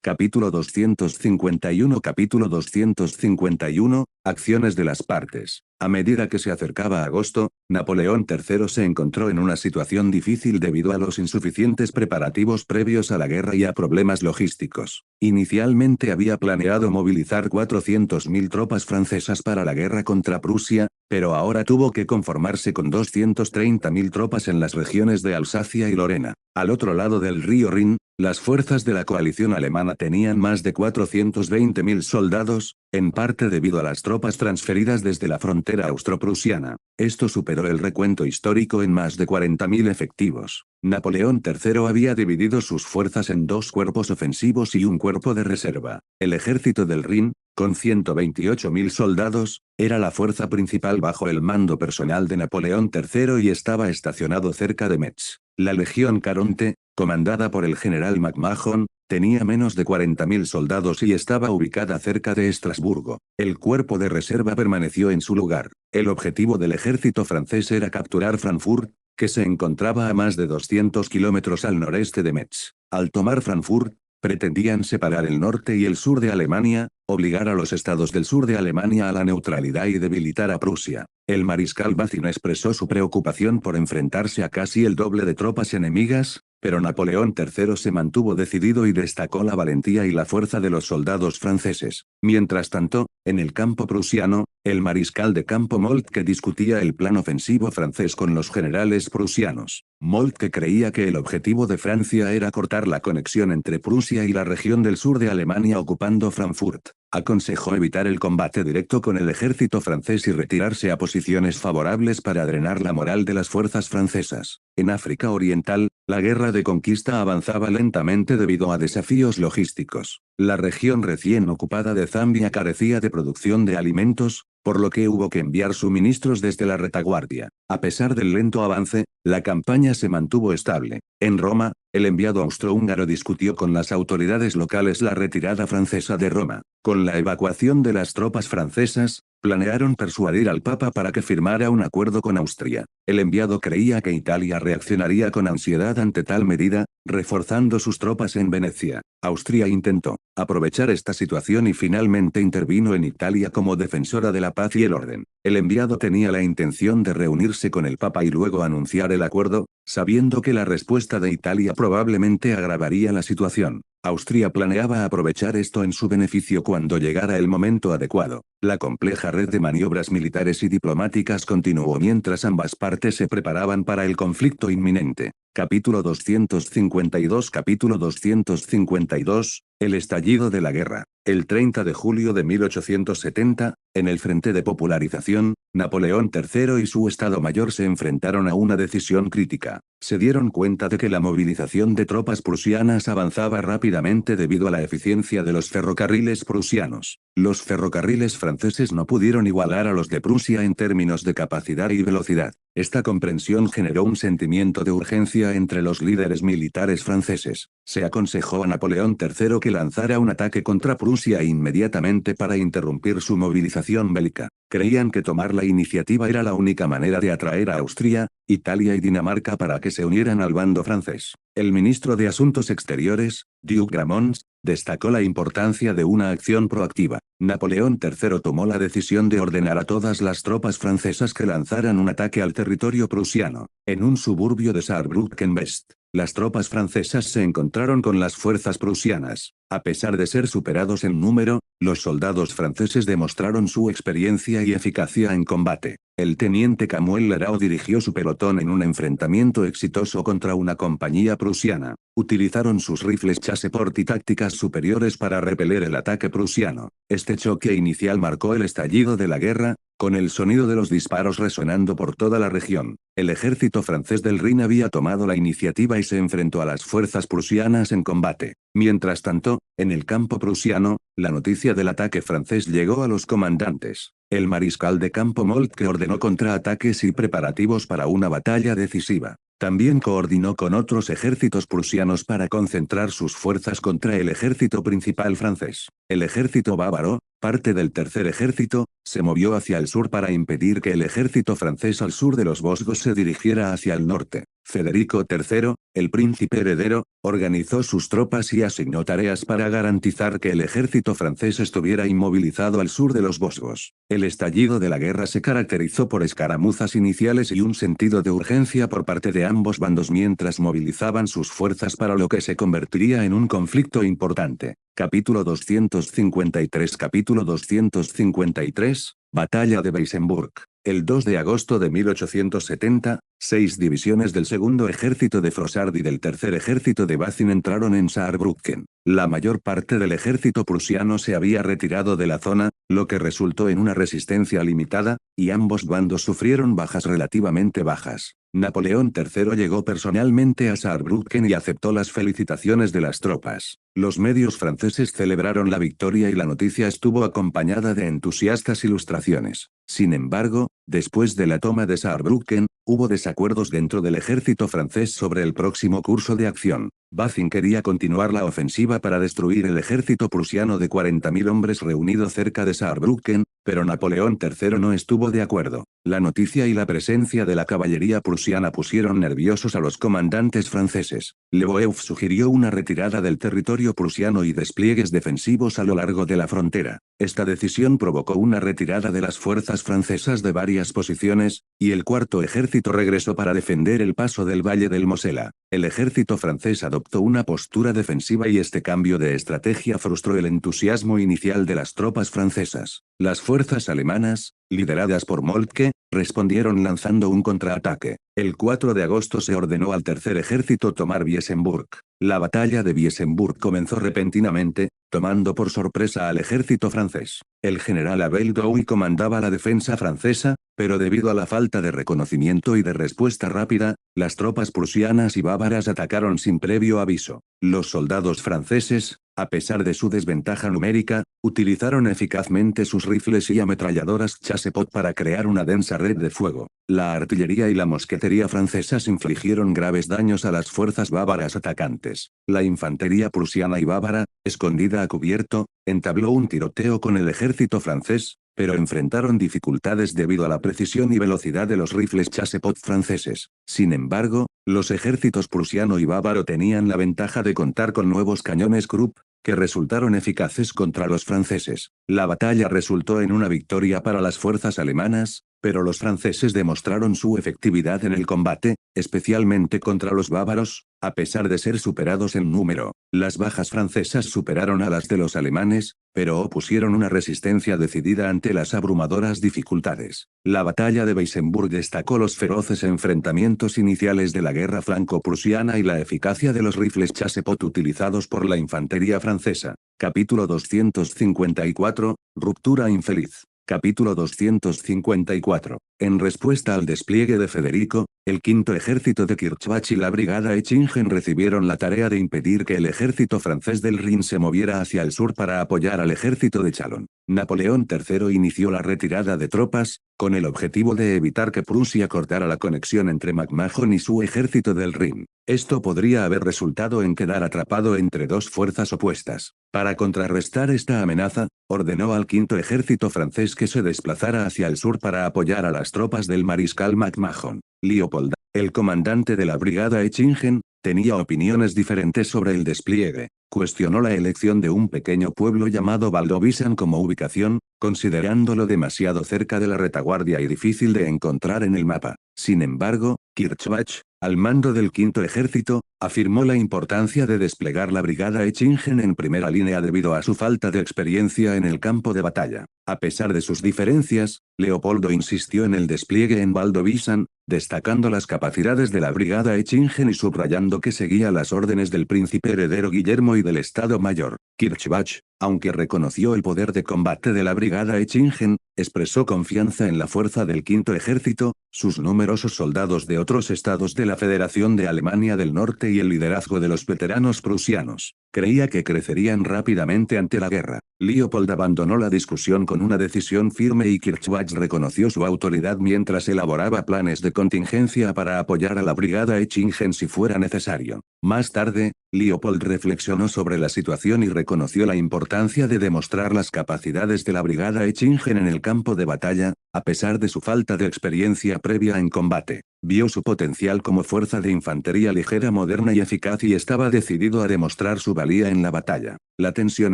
Capítulo 251. Capítulo 251, Acciones de las partes. A medida que se acercaba agosto, Napoleón III se encontró en una situación difícil debido a los insuficientes preparativos previos a la guerra y a problemas logísticos. Inicialmente había planeado movilizar 400.000 tropas francesas para la guerra contra Prusia, pero ahora tuvo que conformarse con 230.000 tropas en las regiones de Alsacia y Lorena. Al otro lado del río Rin, las fuerzas de la coalición alemana tenían más de 420.000 soldados, en parte debido a las tropas transferidas desde la frontera austro-prusiana. Esto superó el recuento histórico en más de 40.000 efectivos. Napoleón III había dividido sus fuerzas en dos cuerpos ofensivos y un cuerpo de reserva. El ejército del Rin, con 128.000 soldados, era la fuerza principal bajo el mando personal de Napoleón III y estaba estacionado cerca de Metz. La legión Caronte, comandada por el general McMahon, tenía menos de 40.000 soldados y estaba ubicada cerca de Estrasburgo. El cuerpo de reserva permaneció en su lugar. El objetivo del ejército francés era capturar Frankfurt, que se encontraba a más de 200 kilómetros al noreste de Metz. Al tomar Frankfurt, pretendían separar el norte y el sur de Alemania, obligar a los estados del sur de Alemania a la neutralidad y debilitar a Prusia. El mariscal Bazaine expresó su preocupación por enfrentarse a casi el doble de tropas enemigas, pero Napoleón III se mantuvo decidido y destacó la valentía y la fuerza de los soldados franceses. Mientras tanto, en el campo prusiano, el mariscal de campo Moltke discutía el plan ofensivo francés con los generales prusianos. Moltke creía que el objetivo de Francia era cortar la conexión entre Prusia y la región del sur de Alemania ocupando Frankfurt. Aconsejó evitar el combate directo con el ejército francés y retirarse a posiciones favorables para drenar la moral de las fuerzas francesas. En África Oriental, la guerra de conquista avanzaba lentamente debido a desafíos logísticos. La región recién ocupada de Zambia carecía de producción de alimentos, por lo que hubo que enviar suministros desde la retaguardia. A pesar del lento avance, la campaña se mantuvo estable. En Roma, el enviado austrohúngaro discutió con las autoridades locales la retirada francesa de Roma. Con la evacuación de las tropas francesas, planearon persuadir al Papa para que firmara un acuerdo con Austria. El enviado creía que Italia reaccionaría con ansiedad ante tal medida, reforzando sus tropas en Venecia. Austria intentó aprovechar esta situación y finalmente intervino en Italia como defensora de la paz y el orden. El enviado tenía la intención de reunirse con el Papa y luego anunciar el acuerdo, sabiendo que la respuesta de Italia probablemente agravaría la situación. Austria planeaba aprovechar esto en su beneficio cuando llegara el momento adecuado. La compleja red de maniobras militares y diplomáticas continuó mientras ambas partes se preparaban para el conflicto inminente. Capítulo 252. Capítulo 252, el estallido de la guerra. El 30 de julio de 1870, en el Frente de Popularización, Napoleón III y su Estado Mayor se enfrentaron a una decisión crítica. Se dieron cuenta de que la movilización de tropas prusianas avanzaba rápidamente debido a la eficiencia de los ferrocarriles prusianos. Los ferrocarriles franceses no pudieron igualar a los de Prusia en términos de capacidad y velocidad. Esta comprensión generó un sentimiento de urgencia entre los líderes militares franceses. Se aconsejó a Napoleón III que lanzara un ataque contra Prusia inmediatamente para interrumpir su movilización bélica. Creían que tomar la iniciativa era la única manera de atraer a Austria, Italia y Dinamarca para que se unieran al bando francés. El ministro de Asuntos Exteriores, Duc Gramont, destacó la importancia de una acción proactiva. Napoleón III tomó la decisión de ordenar a todas las tropas francesas que lanzaran un ataque al territorio prusiano. En un suburbio de Saarbrücken-West, las tropas francesas se encontraron con las fuerzas prusianas. A pesar de ser superados en número, los soldados franceses demostraron su experiencia y eficacia en combate. El teniente Camuel Larau dirigió su pelotón en un enfrentamiento exitoso contra una compañía prusiana. Utilizaron sus rifles Chasseport y tácticas superiores para repeler el ataque prusiano. Este choque inicial marcó el estallido de la guerra, con el sonido de los disparos resonando por toda la región. El ejército francés del Rin había tomado la iniciativa y se enfrentó a las fuerzas prusianas en combate. Mientras tanto, en el campo prusiano, la noticia del ataque francés llegó a los comandantes. El mariscal de campo Moltke ordenó contraataques y preparativos para una batalla decisiva. También coordinó con otros ejércitos prusianos para concentrar sus fuerzas contra el ejército principal francés. El ejército bávaro, parte del tercer ejército, se movió hacia el sur para impedir que el ejército francés al sur de los Vosgos se dirigiera hacia el norte. Federico III, el príncipe heredero, organizó sus tropas y asignó tareas para garantizar que el ejército francés estuviera inmovilizado al sur de los Vosgos. El estallido de la guerra se caracterizó por escaramuzas iniciales y un sentido de urgencia por parte de ambos bandos mientras movilizaban sus fuerzas para lo que se convertiría en un conflicto importante. Capítulo 253. Capítulo 253, Batalla de Weissenburg. El 2 de agosto de 1870, 6 divisiones del segundo ejército de Frossard y del tercer ejército de Basin entraron en Saarbrücken. La mayor parte del ejército prusiano se había retirado de la zona, lo que resultó en una resistencia limitada, y ambos bandos sufrieron bajas relativamente bajas. Napoleón III llegó personalmente a Saarbrücken y aceptó las felicitaciones de las tropas. Los medios franceses celebraron la victoria y la noticia estuvo acompañada de entusiastas ilustraciones. Sin embargo, después de la toma de Saarbrücken, hubo desacuerdos dentro del ejército francés sobre el próximo curso de acción. Basin quería continuar la ofensiva para destruir el ejército prusiano de 40.000 hombres reunido cerca de Saarbrücken, pero Napoleón III no estuvo de acuerdo. La noticia y la presencia de la caballería prusiana pusieron nerviosos a los comandantes franceses. Leboeuf sugirió una retirada del territorio prusiano y despliegues defensivos a lo largo de la frontera. Esta decisión provocó una retirada de las fuerzas francesas de varias posiciones, y el cuarto ejército regresó para defender el paso del Valle del Mosela. El ejército francés adoptó una postura defensiva y este cambio de estrategia frustró el entusiasmo inicial de las tropas francesas. Las fuerzas alemanas, lideradas por Moltke, respondieron lanzando un contraataque. El 4 de agosto se ordenó al tercer ejército tomar Weissenburg. La batalla de Weissenburg comenzó repentinamente, tomando por sorpresa al ejército francés. El general Abel Douai comandaba la defensa francesa, pero debido a la falta de reconocimiento y de respuesta rápida, las tropas prusianas y bávaras atacaron sin previo aviso. Los soldados franceses, a pesar de su desventaja numérica, utilizaron eficazmente sus rifles y ametralladoras Chassepot para crear una densa red de fuego. La artillería y la mosquetería francesas infligieron graves daños a las fuerzas bávaras atacantes. La infantería prusiana y bávara, escondida a cubierto, entabló un tiroteo con el ejército francés, pero enfrentaron dificultades debido a la precisión y velocidad de los rifles Chassepot franceses. Sin embargo, los ejércitos prusiano y bávaro tenían la ventaja de contar con nuevos cañones Krupp, que resultaron eficaces contra los franceses. La batalla resultó en una victoria para las fuerzas alemanas, pero los franceses demostraron su efectividad en el combate, especialmente contra los bávaros, a pesar de ser superados en número. Las bajas francesas superaron a las de los alemanes, pero opusieron una resistencia decidida ante las abrumadoras dificultades. La batalla de Weissenburg destacó los feroces enfrentamientos iniciales de la guerra franco-prusiana y la eficacia de los rifles Chassepot utilizados por la infantería francesa. Capítulo 254, Ruptura infeliz. Capítulo 254. En respuesta al despliegue de Federico, el quinto ejército de Kirchbach y la brigada Echingen recibieron la tarea de impedir que el ejército francés del Rin se moviera hacia el sur para apoyar al ejército de Chalon. Napoleón III inició la retirada de tropas, con el objetivo de evitar que Prusia cortara la conexión entre McMahon y su ejército del Rin. Esto podría haber resultado en quedar atrapado entre dos fuerzas opuestas. Para contrarrestar esta amenaza, ordenó al quinto ejército francés que se desplazara hacia el sur para apoyar a las tropas del mariscal McMahon. Leopold, el comandante de la brigada Echingen, tenía opiniones diferentes sobre el despliegue. Cuestionó la elección de un pequeño pueblo llamado Valdovisan como ubicación, considerándolo demasiado cerca de la retaguardia y difícil de encontrar en el mapa. Sin embargo, Kirchbach, al mando del quinto ejército, afirmó la importancia de desplegar la brigada Echingen en primera línea debido a su falta de experiencia en el campo de batalla. A pesar de sus diferencias, Leopoldo insistió en el despliegue en Valdovisan, destacando las capacidades de la brigada Echingen y subrayando que seguía las órdenes del príncipe heredero Guillermo y del Estado Mayor. Kirchbach, aunque reconoció el poder de combate de la brigada Echingen, expresó confianza en la fuerza del quinto ejército, sus numerosos soldados de otros estados de la Federación de Alemania del Norte y el liderazgo de los veteranos prusianos. Creía que crecerían rápidamente ante la guerra. Leopold abandonó la discusión con una decisión firme y Kirchbach reconoció su autoridad mientras elaboraba planes de contingencia para apoyar a la brigada Echingen si fuera necesario. Más tarde, Leopold reflexionó sobre la situación y reconoció reconoció la importancia de demostrar las capacidades de la brigada Echingen en el campo de batalla, a pesar de su falta de experiencia previa en combate. Vio su potencial como fuerza de infantería ligera moderna y eficaz y estaba decidido a demostrar su valía en la batalla. La tensión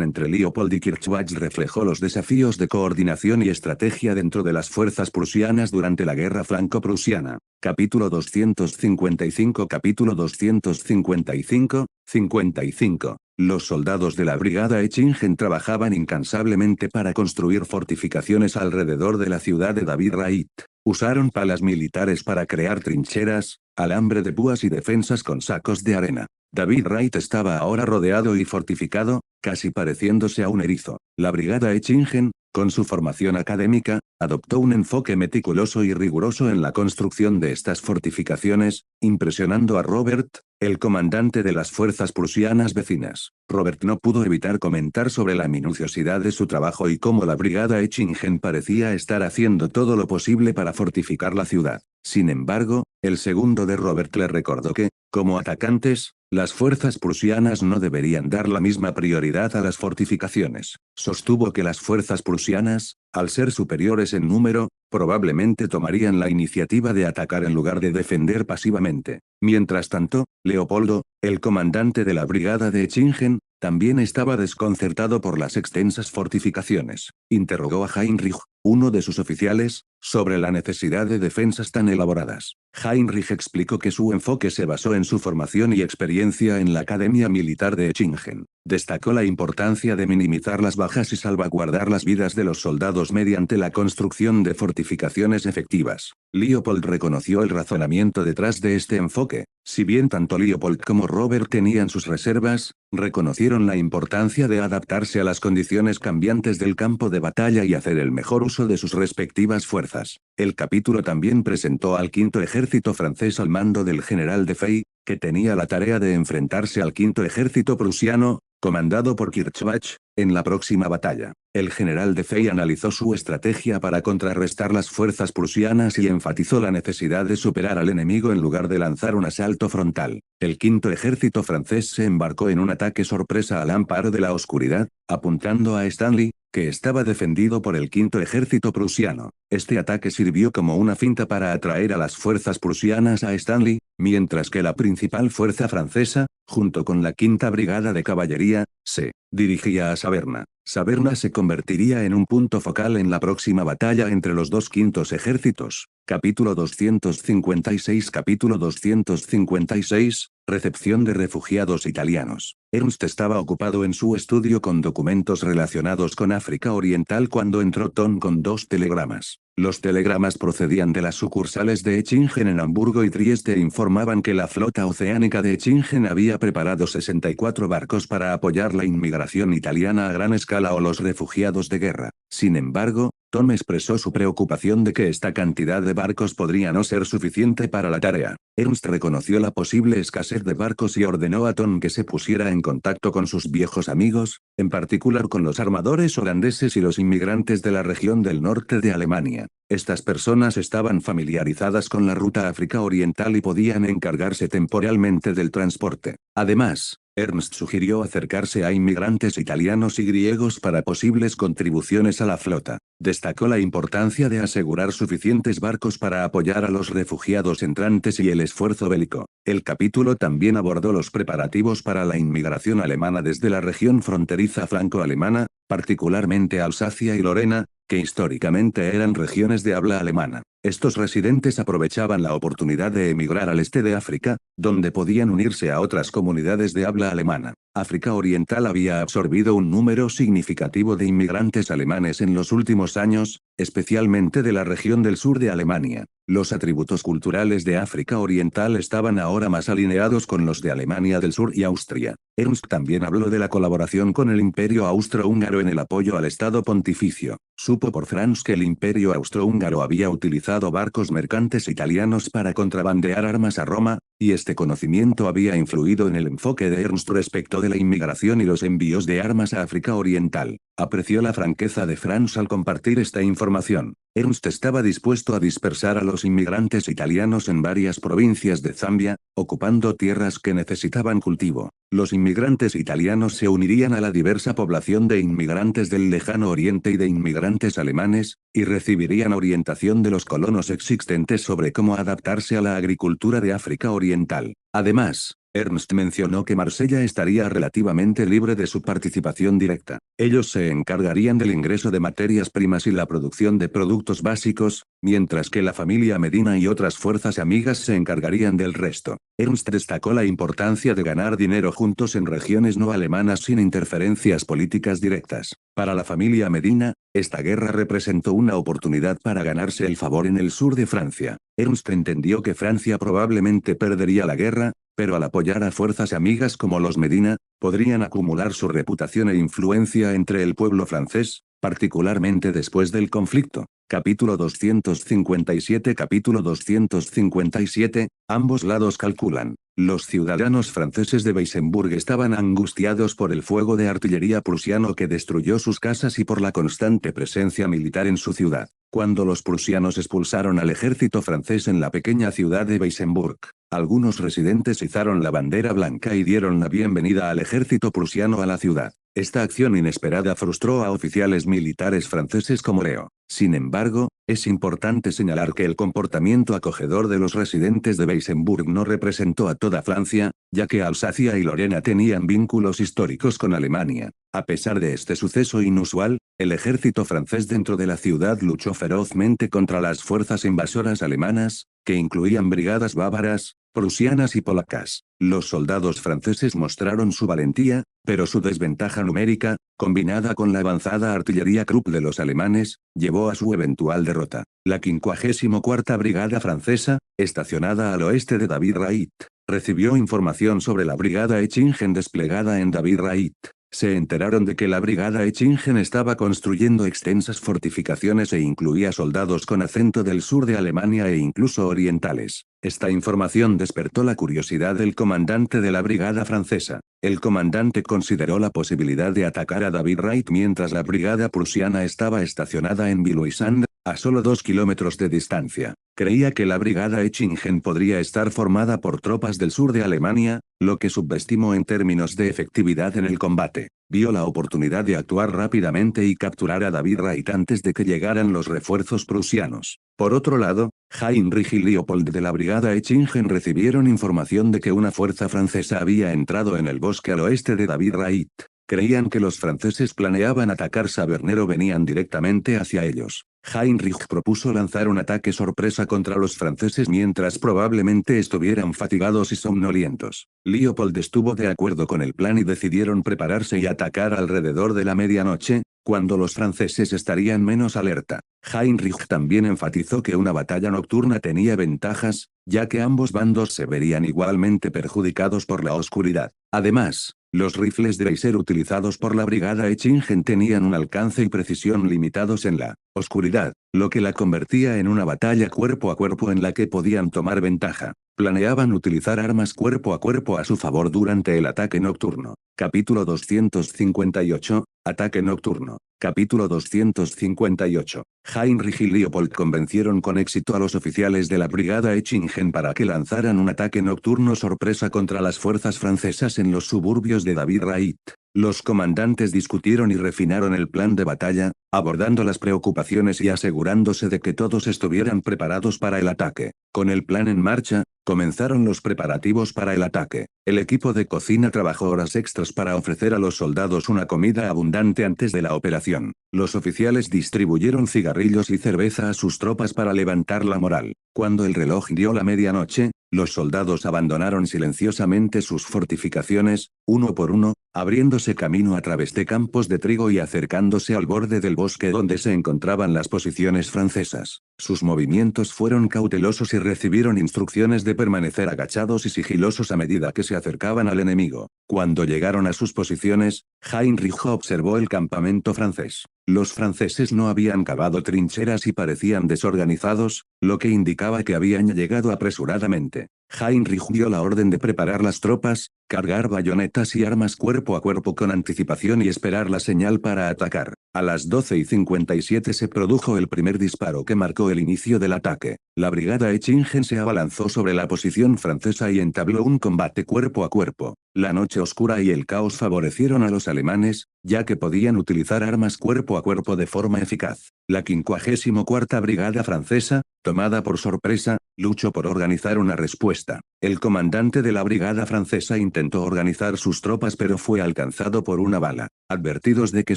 entre Leopold y Kirchwach reflejó los desafíos de coordinación y estrategia dentro de las fuerzas prusianas durante la guerra franco-prusiana. Capítulo 255 Capítulo 255, 55. Los soldados de la brigada Echingen trabajaban incansablemente para construir fortificaciones alrededor de la ciudad de David Wright. Usaron palas militares para crear trincheras, alambre de púas y defensas con sacos de arena. David Wright estaba ahora rodeado y fortificado, casi pareciéndose a un erizo. La brigada Echingen, con su formación académica, adoptó un enfoque meticuloso y riguroso en la construcción de estas fortificaciones, impresionando a Robert, el comandante de las fuerzas prusianas vecinas. Robert no pudo evitar comentar sobre la minuciosidad de su trabajo y cómo la brigada Echingen parecía estar haciendo todo lo posible para fortificar la ciudad. Sin embargo, el segundo de Robert le recordó que, como atacantes, las fuerzas prusianas no deberían dar la misma prioridad a las fortificaciones. Sostuvo que las fuerzas prusianas, al ser superiores en número, probablemente tomarían la iniciativa de atacar en lugar de defender pasivamente. Mientras tanto, Leopoldo, el comandante de la brigada de Echingen, también estaba desconcertado por las extensas fortificaciones. Interrogó a Heinrich, uno de sus oficiales, sobre la necesidad de defensas tan elaboradas. Heinrich explicó que su enfoque se basó en su formación y experiencia en la Academia Militar de Echingen. Destacó la importancia de minimizar las bajas y salvaguardar las vidas de los soldados mediante la construcción de fortificaciones efectivas. Leopold reconoció el razonamiento detrás de este enfoque. Si bien tanto Leopold como Robert tenían sus reservas, reconocieron la importancia de adaptarse a las condiciones cambiantes del campo de batalla y hacer el mejor uso de sus respectivas fuerzas. El capítulo también presentó al quinto ejército francés al mando del general Defey, que tenía la tarea de enfrentarse al quinto ejército prusiano, comandado por Kirchwach, en la próxima batalla. El general Defey analizó su estrategia para contrarrestar las fuerzas prusianas y enfatizó la necesidad de superar al enemigo en lugar de lanzar un asalto frontal. El quinto ejército francés se embarcó en un ataque sorpresa al amparo de la oscuridad, apuntando a Stanley, que estaba defendido por el quinto ejército prusiano. Este ataque sirvió como una finta para atraer a las fuerzas prusianas a Stanley, mientras que la principal fuerza francesa, junto con la quinta brigada de caballería, se dirigía a Saverna. Saverna se convertiría en un punto focal en la próxima batalla entre los dos quintos ejércitos. Capítulo 256 Capítulo 256, recepción de refugiados italianos. Ernst estaba ocupado en su estudio con documentos relacionados con África Oriental cuando entró Tom con dos telegramas. Los telegramas procedían de las sucursales de Echingen en Hamburgo y Trieste e informaban que la flota oceánica de Echingen había preparado 64 barcos para apoyar la inmigración italiana a gran escala o los refugiados de guerra. Sin embargo, Tom expresó su preocupación de que esta cantidad de barcos podría no ser suficiente para la tarea. Ernst reconoció la posible escasez de barcos y ordenó a Tom que se pusiera en contacto con sus viejos amigos, en particular con los armadores holandeses y los inmigrantes de la región del norte de Alemania. Estas personas estaban familiarizadas con la ruta África Oriental y podían encargarse temporalmente del transporte. Además, Ernst sugirió acercarse a inmigrantes italianos y griegos para posibles contribuciones a la flota. Destacó la importancia de asegurar suficientes barcos para apoyar a los refugiados entrantes y el esfuerzo bélico. El capítulo también abordó los preparativos para la inmigración alemana desde la región fronteriza franco-alemana, particularmente Alsacia y Lorena, que históricamente eran regiones de habla alemana. Estos residentes aprovechaban la oportunidad de emigrar al este de África, donde podían unirse a otras comunidades de habla alemana. África Oriental había absorbido un número significativo de inmigrantes alemanes en los últimos años, especialmente de la región del sur de Alemania. Los atributos culturales de África Oriental estaban ahora más alineados con los de Alemania del Sur y Austria. Ernst también habló de la colaboración con el Imperio Austrohúngaro en el apoyo al Estado Pontificio. Supo por Franz que el Imperio Austrohúngaro había utilizado barcos mercantes italianos para contrabandear armas a Roma, y este conocimiento había influido en el enfoque de Ernst respecto de la inmigración y los envíos de armas a África Oriental. Apreció la franqueza de Franz al compartir esta información. Ernst estaba dispuesto a dispersar a los inmigrantes italianos en varias provincias de Zambia, ocupando tierras que necesitaban cultivo. Los inmigrantes italianos se unirían a la diversa población de inmigrantes del lejano oriente y de inmigrantes alemanes, y recibirían orientación de los colonos existentes sobre cómo adaptarse a la agricultura de África Oriental. Además, Ernst mencionó que Marsella estaría relativamente libre de su participación directa. Ellos se encargarían del ingreso de materias primas y la producción de productos básicos, mientras que la familia Medina y otras fuerzas amigas se encargarían del resto. Ernst destacó la importancia de ganar dinero juntos en regiones no alemanas sin interferencias políticas directas. Para la familia Medina, esta guerra representó una oportunidad para ganarse el favor en el sur de Francia. Ernst entendió que Francia probablemente perdería la guerra, pero al apoyar a fuerzas amigas como los Medina, podrían acumular su reputación e influencia entre el pueblo francés, particularmente después del conflicto. Capítulo 257. Capítulo 257, ambos lados calculan. Los ciudadanos franceses de Weissenburg estaban angustiados por el fuego de artillería prusiano que destruyó sus casas y por la constante presencia militar en su ciudad. Cuando los prusianos expulsaron al ejército francés en la pequeña ciudad de Weissenburg, algunos residentes izaron la bandera blanca y dieron la bienvenida al ejército prusiano a la ciudad. Esta acción inesperada frustró a oficiales militares franceses como Leo. Sin embargo, es importante señalar que el comportamiento acogedor de los residentes de Weissenburg no representó a toda Francia, ya que Alsacia y Lorena tenían vínculos históricos con Alemania. A pesar de este suceso inusual, el ejército francés dentro de la ciudad luchó ferozmente contra las fuerzas invasoras alemanas, que incluían brigadas bávaras, prusianas y polacas. Los soldados franceses mostraron su valentía, pero su desventaja numérica, combinada con la avanzada artillería Krupp de los alemanes, llevó a su eventual derrota. La 54ª Brigada Francesa, estacionada al oeste de David Wright, recibió información sobre la Brigada Echingen desplegada en David Wright. Se enteraron de que la Brigada Echingen estaba construyendo extensas fortificaciones e incluía soldados con acento del sur de Alemania e incluso orientales. Esta información despertó la curiosidad del comandante de la brigada francesa. El comandante consideró la posibilidad de atacar a David Wright mientras la brigada prusiana estaba estacionada en Villoisand, a solo 2 kilómetros de distancia. Creía que la brigada Echingen podría estar formada por tropas del sur de Alemania, lo que subestimó en términos de efectividad en el combate. Vio la oportunidad de actuar rápidamente y capturar a David Wright antes de que llegaran los refuerzos prusianos. Por otro lado, Heinrich y Leopold de la brigada Echingen recibieron información de que una fuerza francesa había entrado en el bosque al oeste de David Wright. Creían que los franceses planeaban atacar Savernero o venían directamente hacia ellos. Heinrich propuso lanzar un ataque sorpresa contra los franceses mientras probablemente estuvieran fatigados y somnolientos. Leopold estuvo de acuerdo con el plan y decidieron prepararse y atacar alrededor de la medianoche, cuando los franceses estarían menos alerta. Heinrich también enfatizó que una batalla nocturna tenía ventajas, ya que ambos bandos se verían igualmente perjudicados por la oscuridad. Además, los rifles de láser utilizados por la brigada Echingen tenían un alcance y precisión limitados en la oscuridad, lo que la convertía en una batalla cuerpo a cuerpo en la que podían tomar ventaja. Planeaban utilizar armas cuerpo a su favor durante el ataque nocturno. Capítulo 258, Ataque nocturno. Capítulo 258. Heinrich y Leopold convencieron con éxito a los oficiales de la brigada Echingen para que lanzaran un ataque nocturno sorpresa contra las fuerzas francesas en los suburbios de David Wright. Los comandantes discutieron y refinaron el plan de batalla, abordando las preocupaciones y asegurándose de que todos estuvieran preparados para el ataque. Con el plan en marcha, comenzaron los preparativos para el ataque. El equipo de cocina trabajó horas extras para ofrecer a los soldados una comida abundante antes de la operación. Los oficiales distribuyeron cigarrillos y cerveza a sus tropas para levantar la moral. Cuando el reloj dio la medianoche, los soldados abandonaron silenciosamente sus fortificaciones, uno por uno, abriéndose camino a través de campos de trigo y acercándose al borde del bosque donde se encontraban las posiciones francesas. Sus movimientos fueron cautelosos y recibieron instrucciones de permanecer agachados y sigilosos a medida que se acercaban al enemigo. Cuando llegaron a sus posiciones, Heinrich observó el campamento francés. Los franceses no habían cavado trincheras y parecían desorganizados, lo que indicaba que habían llegado apresuradamente. Heinrich dio la orden de preparar las tropas, cargar bayonetas y armas cuerpo a cuerpo con anticipación y esperar la señal para atacar. A las 12:57 se produjo el primer disparo que marcó el inicio del ataque. La brigada Echingen se abalanzó sobre la posición francesa y entabló un combate cuerpo a cuerpo. La noche oscura y el caos favorecieron a los alemanes, ya que podían utilizar armas cuerpo a cuerpo de forma eficaz. La 54ª Brigada Francesa, tomada por sorpresa, luchó por organizar una respuesta. El comandante de la brigada francesa intentó organizar sus tropas pero fue alcanzado por una bala. Advertidos de que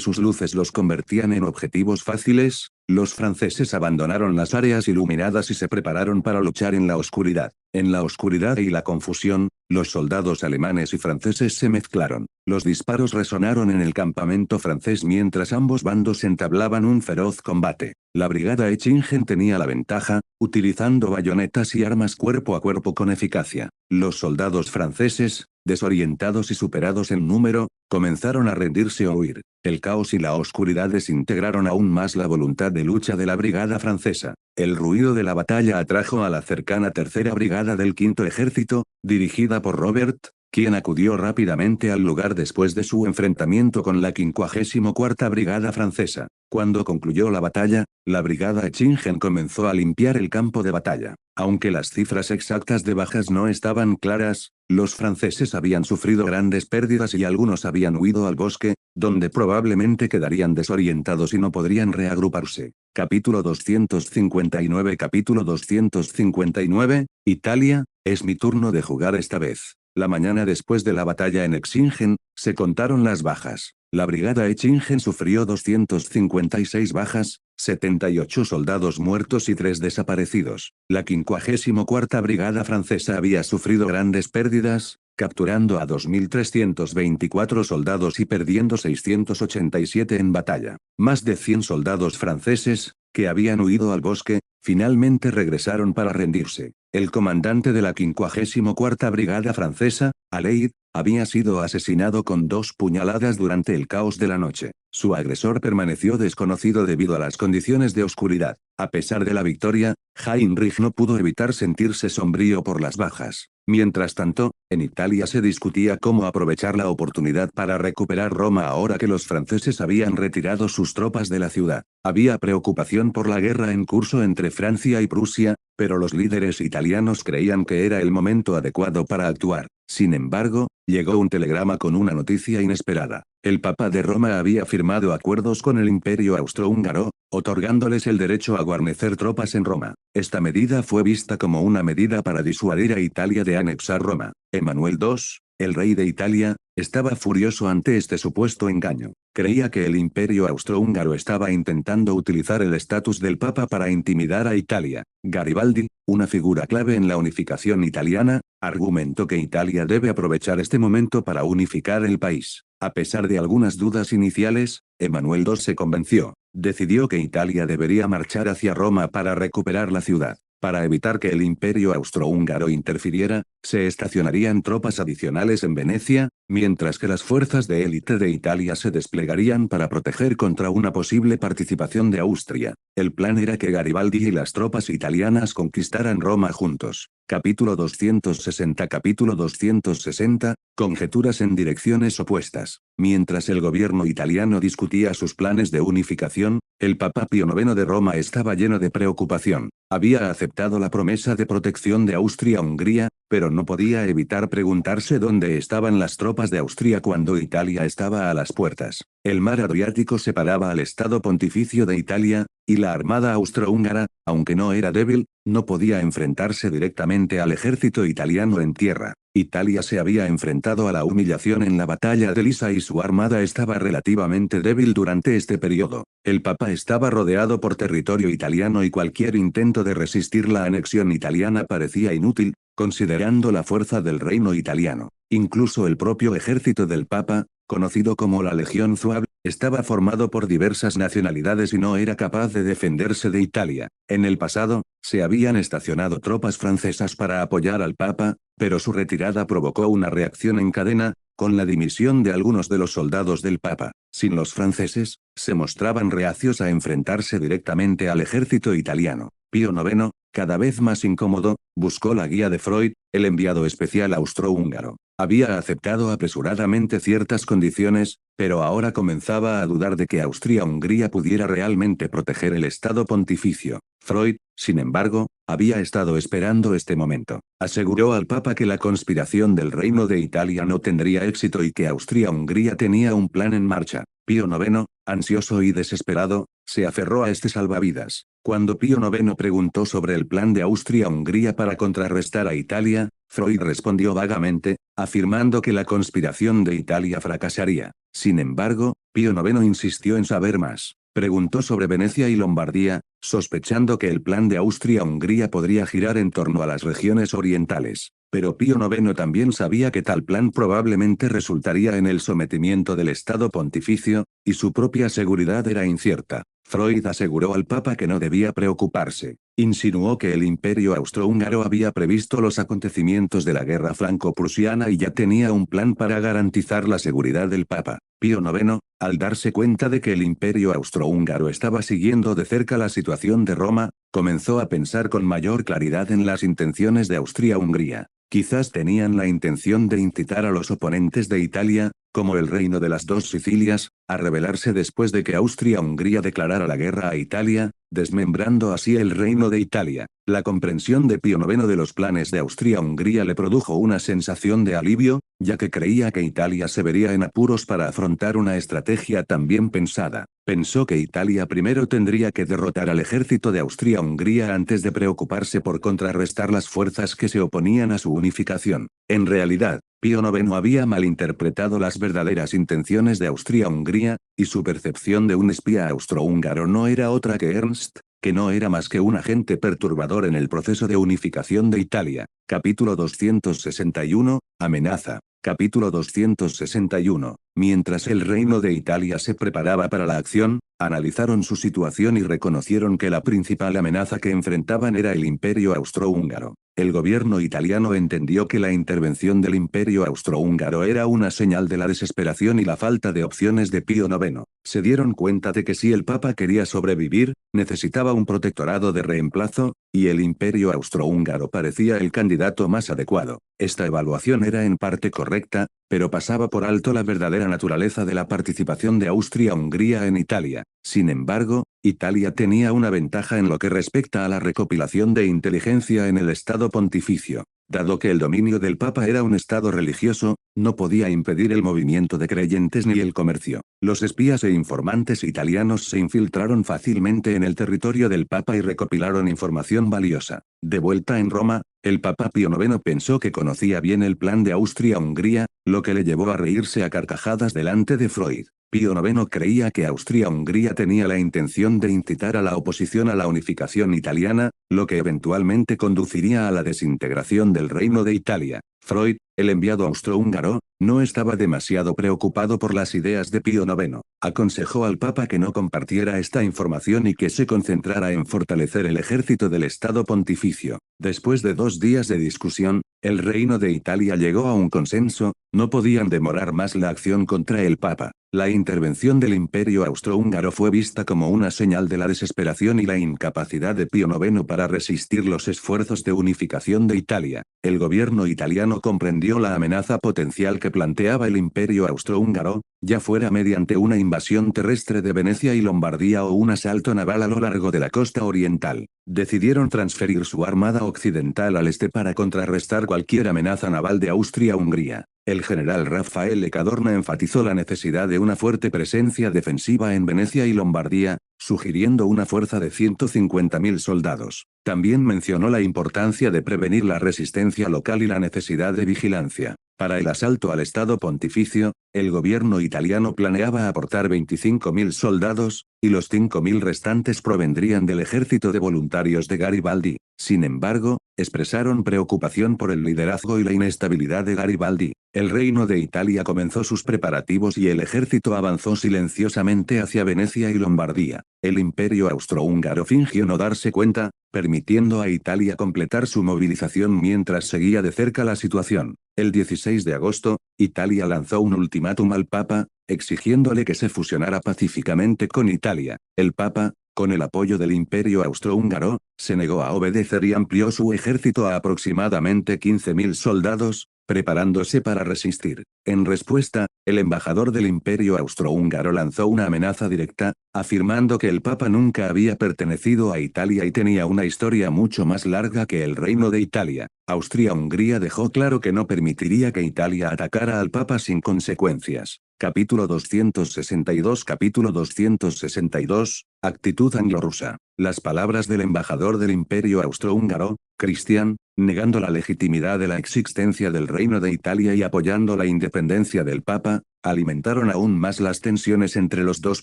sus luces los convertían en objetivos fáciles, los franceses abandonaron las áreas iluminadas y se prepararon para luchar en la oscuridad. En la oscuridad y la confusión, los soldados alemanes y franceses se mezclaron. Los disparos resonaron en el campamento francés mientras ambos bandos entablaban un feroz combate. La brigada Echingen tenía la ventaja, utilizando bayonetas y armas cuerpo a cuerpo con eficacia. Los soldados franceses, desorientados y superados en número, comenzaron a rendirse o huir. El caos y la oscuridad desintegraron aún más la voluntad de lucha de la brigada francesa. El ruido de la batalla atrajo a la cercana tercera brigada del Quinto Ejército, dirigida por Robert, quien acudió rápidamente al lugar después de su enfrentamiento con la 54ª Brigada Francesa. Cuando concluyó la batalla, la brigada Echingen comenzó a limpiar el campo de batalla. Aunque las cifras exactas de bajas no estaban claras, los franceses habían sufrido grandes pérdidas y algunos habían huido al bosque, donde probablemente quedarían desorientados y no podrían reagruparse. Capítulo 259 Italia, es mi turno de jugar esta vez. La mañana después de la batalla en Echingen, se contaron las bajas. La brigada Echingen sufrió 256 bajas, 78 soldados muertos y 3 desaparecidos. La 54ª Brigada Francesa había sufrido grandes pérdidas, capturando a 2.324 soldados y perdiendo 687 en batalla. Más de 100 soldados franceses, que habían huido al bosque, finalmente regresaron para rendirse. El comandante de la 54ª Brigada Francesa, Aleid, había sido asesinado con 2 puñaladas durante el caos de la noche. Su agresor permaneció desconocido debido a las condiciones de oscuridad. A pesar de la victoria, Heinrich no pudo evitar sentirse sombrío por las bajas. Mientras tanto, en Italia se discutía cómo aprovechar la oportunidad para recuperar Roma ahora que los franceses habían retirado sus tropas de la ciudad. Había preocupación por la guerra en curso entre Francia y Prusia, pero los líderes italianos creían que era el momento adecuado para actuar. Sin embargo, llegó un telegrama con una noticia inesperada. El Papa de Roma había firmado acuerdos con el Imperio Austrohúngaro, otorgándoles el derecho a guarnecer tropas en Roma. Esta medida fue vista como una medida para disuadir a Italia de anexar Roma. Emmanuel II, el rey de Italia, estaba furioso ante este supuesto engaño. Creía que el Imperio Austrohúngaro estaba intentando utilizar el estatus del Papa para intimidar a Italia. Garibaldi, una figura clave en la unificación italiana, argumentó que Italia debe aprovechar este momento para unificar el país. A pesar de algunas dudas iniciales, Emmanuel II se convenció. Decidió que Italia debería marchar hacia Roma para recuperar la ciudad. Para evitar que el Imperio Austrohúngaro interfiriera, se estacionarían tropas adicionales en Venecia, mientras que las fuerzas de élite de Italia se desplegarían para proteger contra una posible participación de Austria. El plan era que Garibaldi y las tropas italianas conquistaran Roma juntos. Capítulo 260 Conjeturas en direcciones opuestas. Mientras el gobierno italiano discutía sus planes de unificación, el Papa Pío IX de Roma estaba lleno de preocupación. Había aceptado la promesa de protección de Austria-Hungría, pero no podía evitar preguntarse dónde estaban las tropas de Austria cuando Italia estaba a las puertas. El mar Adriático separaba al Estado Pontificio de Italia, y la armada austrohúngara, aunque no era débil, no podía enfrentarse directamente al ejército italiano en tierra. Italia se había enfrentado a la humillación en la batalla de Lissa y su armada estaba relativamente débil durante este periodo. El Papa estaba rodeado por territorio italiano y cualquier intento de resistir la anexión italiana parecía inútil, considerando la fuerza del reino italiano. Incluso el propio ejército del Papa, conocido como la Legión Zouave, estaba formado por diversas nacionalidades y no era capaz de defenderse de Italia. En el pasado, se habían estacionado tropas francesas para apoyar al Papa, pero su retirada provocó una reacción en cadena, con la dimisión de algunos de los soldados del Papa. Sin los franceses, se mostraban reacios a enfrentarse directamente al ejército italiano. Pío IX, cada vez más incómodo, buscó la guía de Freud, el enviado especial austrohúngaro. Había aceptado apresuradamente ciertas condiciones, pero ahora comenzaba a dudar de que Austria-Hungría pudiera realmente proteger el Estado pontificio. Freud, sin embargo, había estado esperando este momento. Aseguró al Papa que la conspiración del Reino de Italia no tendría éxito y que Austria-Hungría tenía un plan en marcha. Pío IX, ansioso y desesperado, se aferró a este salvavidas. Cuando Pío IX preguntó sobre el plan de Austria-Hungría para contrarrestar a Italia, Freud respondió vagamente, afirmando que la conspiración de Italia fracasaría. Sin embargo, Pío IX insistió en saber más. Preguntó sobre Venecia y Lombardía, sospechando que el plan de Austria-Hungría podría girar en torno a las regiones orientales. Pero Pío IX también sabía que tal plan probablemente resultaría en el sometimiento del Estado pontificio, y su propia seguridad era incierta. Freud aseguró al Papa que no debía preocuparse. Insinuó que el Imperio austrohúngaro había previsto los acontecimientos de la guerra franco-prusiana y ya tenía un plan para garantizar la seguridad del Papa. Pío IX, al darse cuenta de que el Imperio austrohúngaro estaba siguiendo de cerca la situación de Roma, comenzó a pensar con mayor claridad en las intenciones de Austria-Hungría. Quizás tenían la intención de incitar a los oponentes de Italia, como el Reino de las Dos Sicilias, a rebelarse después de que Austria-Hungría declarara la guerra a Italia, desmembrando así el Reino de Italia. La comprensión de Pío IX de los planes de Austria-Hungría le produjo una sensación de alivio, ya que creía que Italia se vería en apuros para afrontar una estrategia tan bien pensada. Pensó que Italia primero tendría que derrotar al ejército de Austria-Hungría antes de preocuparse por contrarrestar las fuerzas que se oponían a su unificación. En realidad, Pío IX había malinterpretado las verdaderas intenciones de Austria-Hungría, y su percepción de un espía austrohúngaro no era otra que Ernst, que no era más que un agente perturbador en el proceso de unificación de Italia. Capítulo 261, Amenaza. Capítulo 261. Mientras el Reino de Italia se preparaba para la acción, analizaron su situación y reconocieron que la principal amenaza que enfrentaban era el Imperio austrohúngaro. El gobierno italiano entendió que la intervención del Imperio austrohúngaro era una señal de la desesperación y la falta de opciones de Pío IX. Se dieron cuenta de que si el Papa quería sobrevivir, necesitaba un protectorado de reemplazo, y el Imperio austrohúngaro parecía el candidato más adecuado. Esta evaluación era en parte correcta, pero pasaba por alto la verdadera naturaleza de la participación de Austria-Hungría en Italia. Sin embargo, Italia tenía una ventaja en lo que respecta a la recopilación de inteligencia en el Estado pontificio. Dado que el dominio del Papa era un Estado religioso, no podía impedir el movimiento de creyentes ni el comercio. Los espías e informantes italianos se infiltraron fácilmente en el territorio del Papa y recopilaron información valiosa. De vuelta en Roma, el Papa Pío IX pensó que conocía bien el plan de Austria-Hungría, lo que le llevó a reírse a carcajadas delante de Freud. Pío IX creía que Austria-Hungría tenía la intención de incitar a la oposición a la unificación italiana, lo que eventualmente conduciría a la desintegración del Reino de Italia. Freud, el enviado austrohúngaro, no estaba demasiado preocupado por las ideas de Pío IX. Aconsejó al Papa que no compartiera esta información y que se concentrara en fortalecer el ejército del Estado pontificio. Después de 2 días de discusión, el Reino de Italia llegó a un consenso: no podían demorar más la acción contra el Papa. La intervención del Imperio austrohúngaro fue vista como una señal de la desesperación y la incapacidad de Pío IX para resistir los esfuerzos de unificación de Italia. El gobierno italiano comprendió la amenaza potencial que planteaba el Imperio austrohúngaro, ya fuera mediante una invasión terrestre de Venecia y Lombardía o un asalto naval a lo largo de la costa oriental. Decidieron transferir su armada occidental al este para contrarrestar cualquier amenaza naval de Austria-Hungría. El general Raffaele Cadorna enfatizó la necesidad de una fuerte presencia defensiva en Venecia y Lombardía, sugiriendo una fuerza de 150.000 soldados. También mencionó la importancia de prevenir la resistencia local y la necesidad de vigilancia. Para el asalto al Estado pontificio, el gobierno italiano planeaba aportar 25.000 soldados, y los 5.000 restantes provendrían del ejército de voluntarios de Garibaldi. Sin embargo, expresaron preocupación por el liderazgo y la inestabilidad de Garibaldi. El Reino de Italia comenzó sus preparativos y el ejército avanzó silenciosamente hacia Venecia y Lombardía. El Imperio austrohúngaro fingió no darse cuenta, permitiendo a Italia completar su movilización mientras seguía de cerca la situación. El 16 de agosto, Italia lanzó un ultimátum al Papa, exigiéndole que se fusionara pacíficamente con Italia. El Papa, con el apoyo del Imperio Austrohúngaro, se negó a obedecer y amplió su ejército a aproximadamente 15.000 soldados, preparándose para resistir. En respuesta, el embajador del Imperio Austrohúngaro lanzó una amenaza directa, afirmando que el Papa nunca había pertenecido a Italia y tenía una historia mucho más larga que el Reino de Italia. Austria-Hungría dejó claro que no permitiría que Italia atacara al Papa sin consecuencias. Capítulo 262 Capítulo 262, Actitud anglo-rusa. Las palabras del embajador del Imperio Austrohúngaro, Christian, negando la legitimidad de la existencia del Reino de Italia y apoyando la independencia del Papa, alimentaron aún más las tensiones entre los dos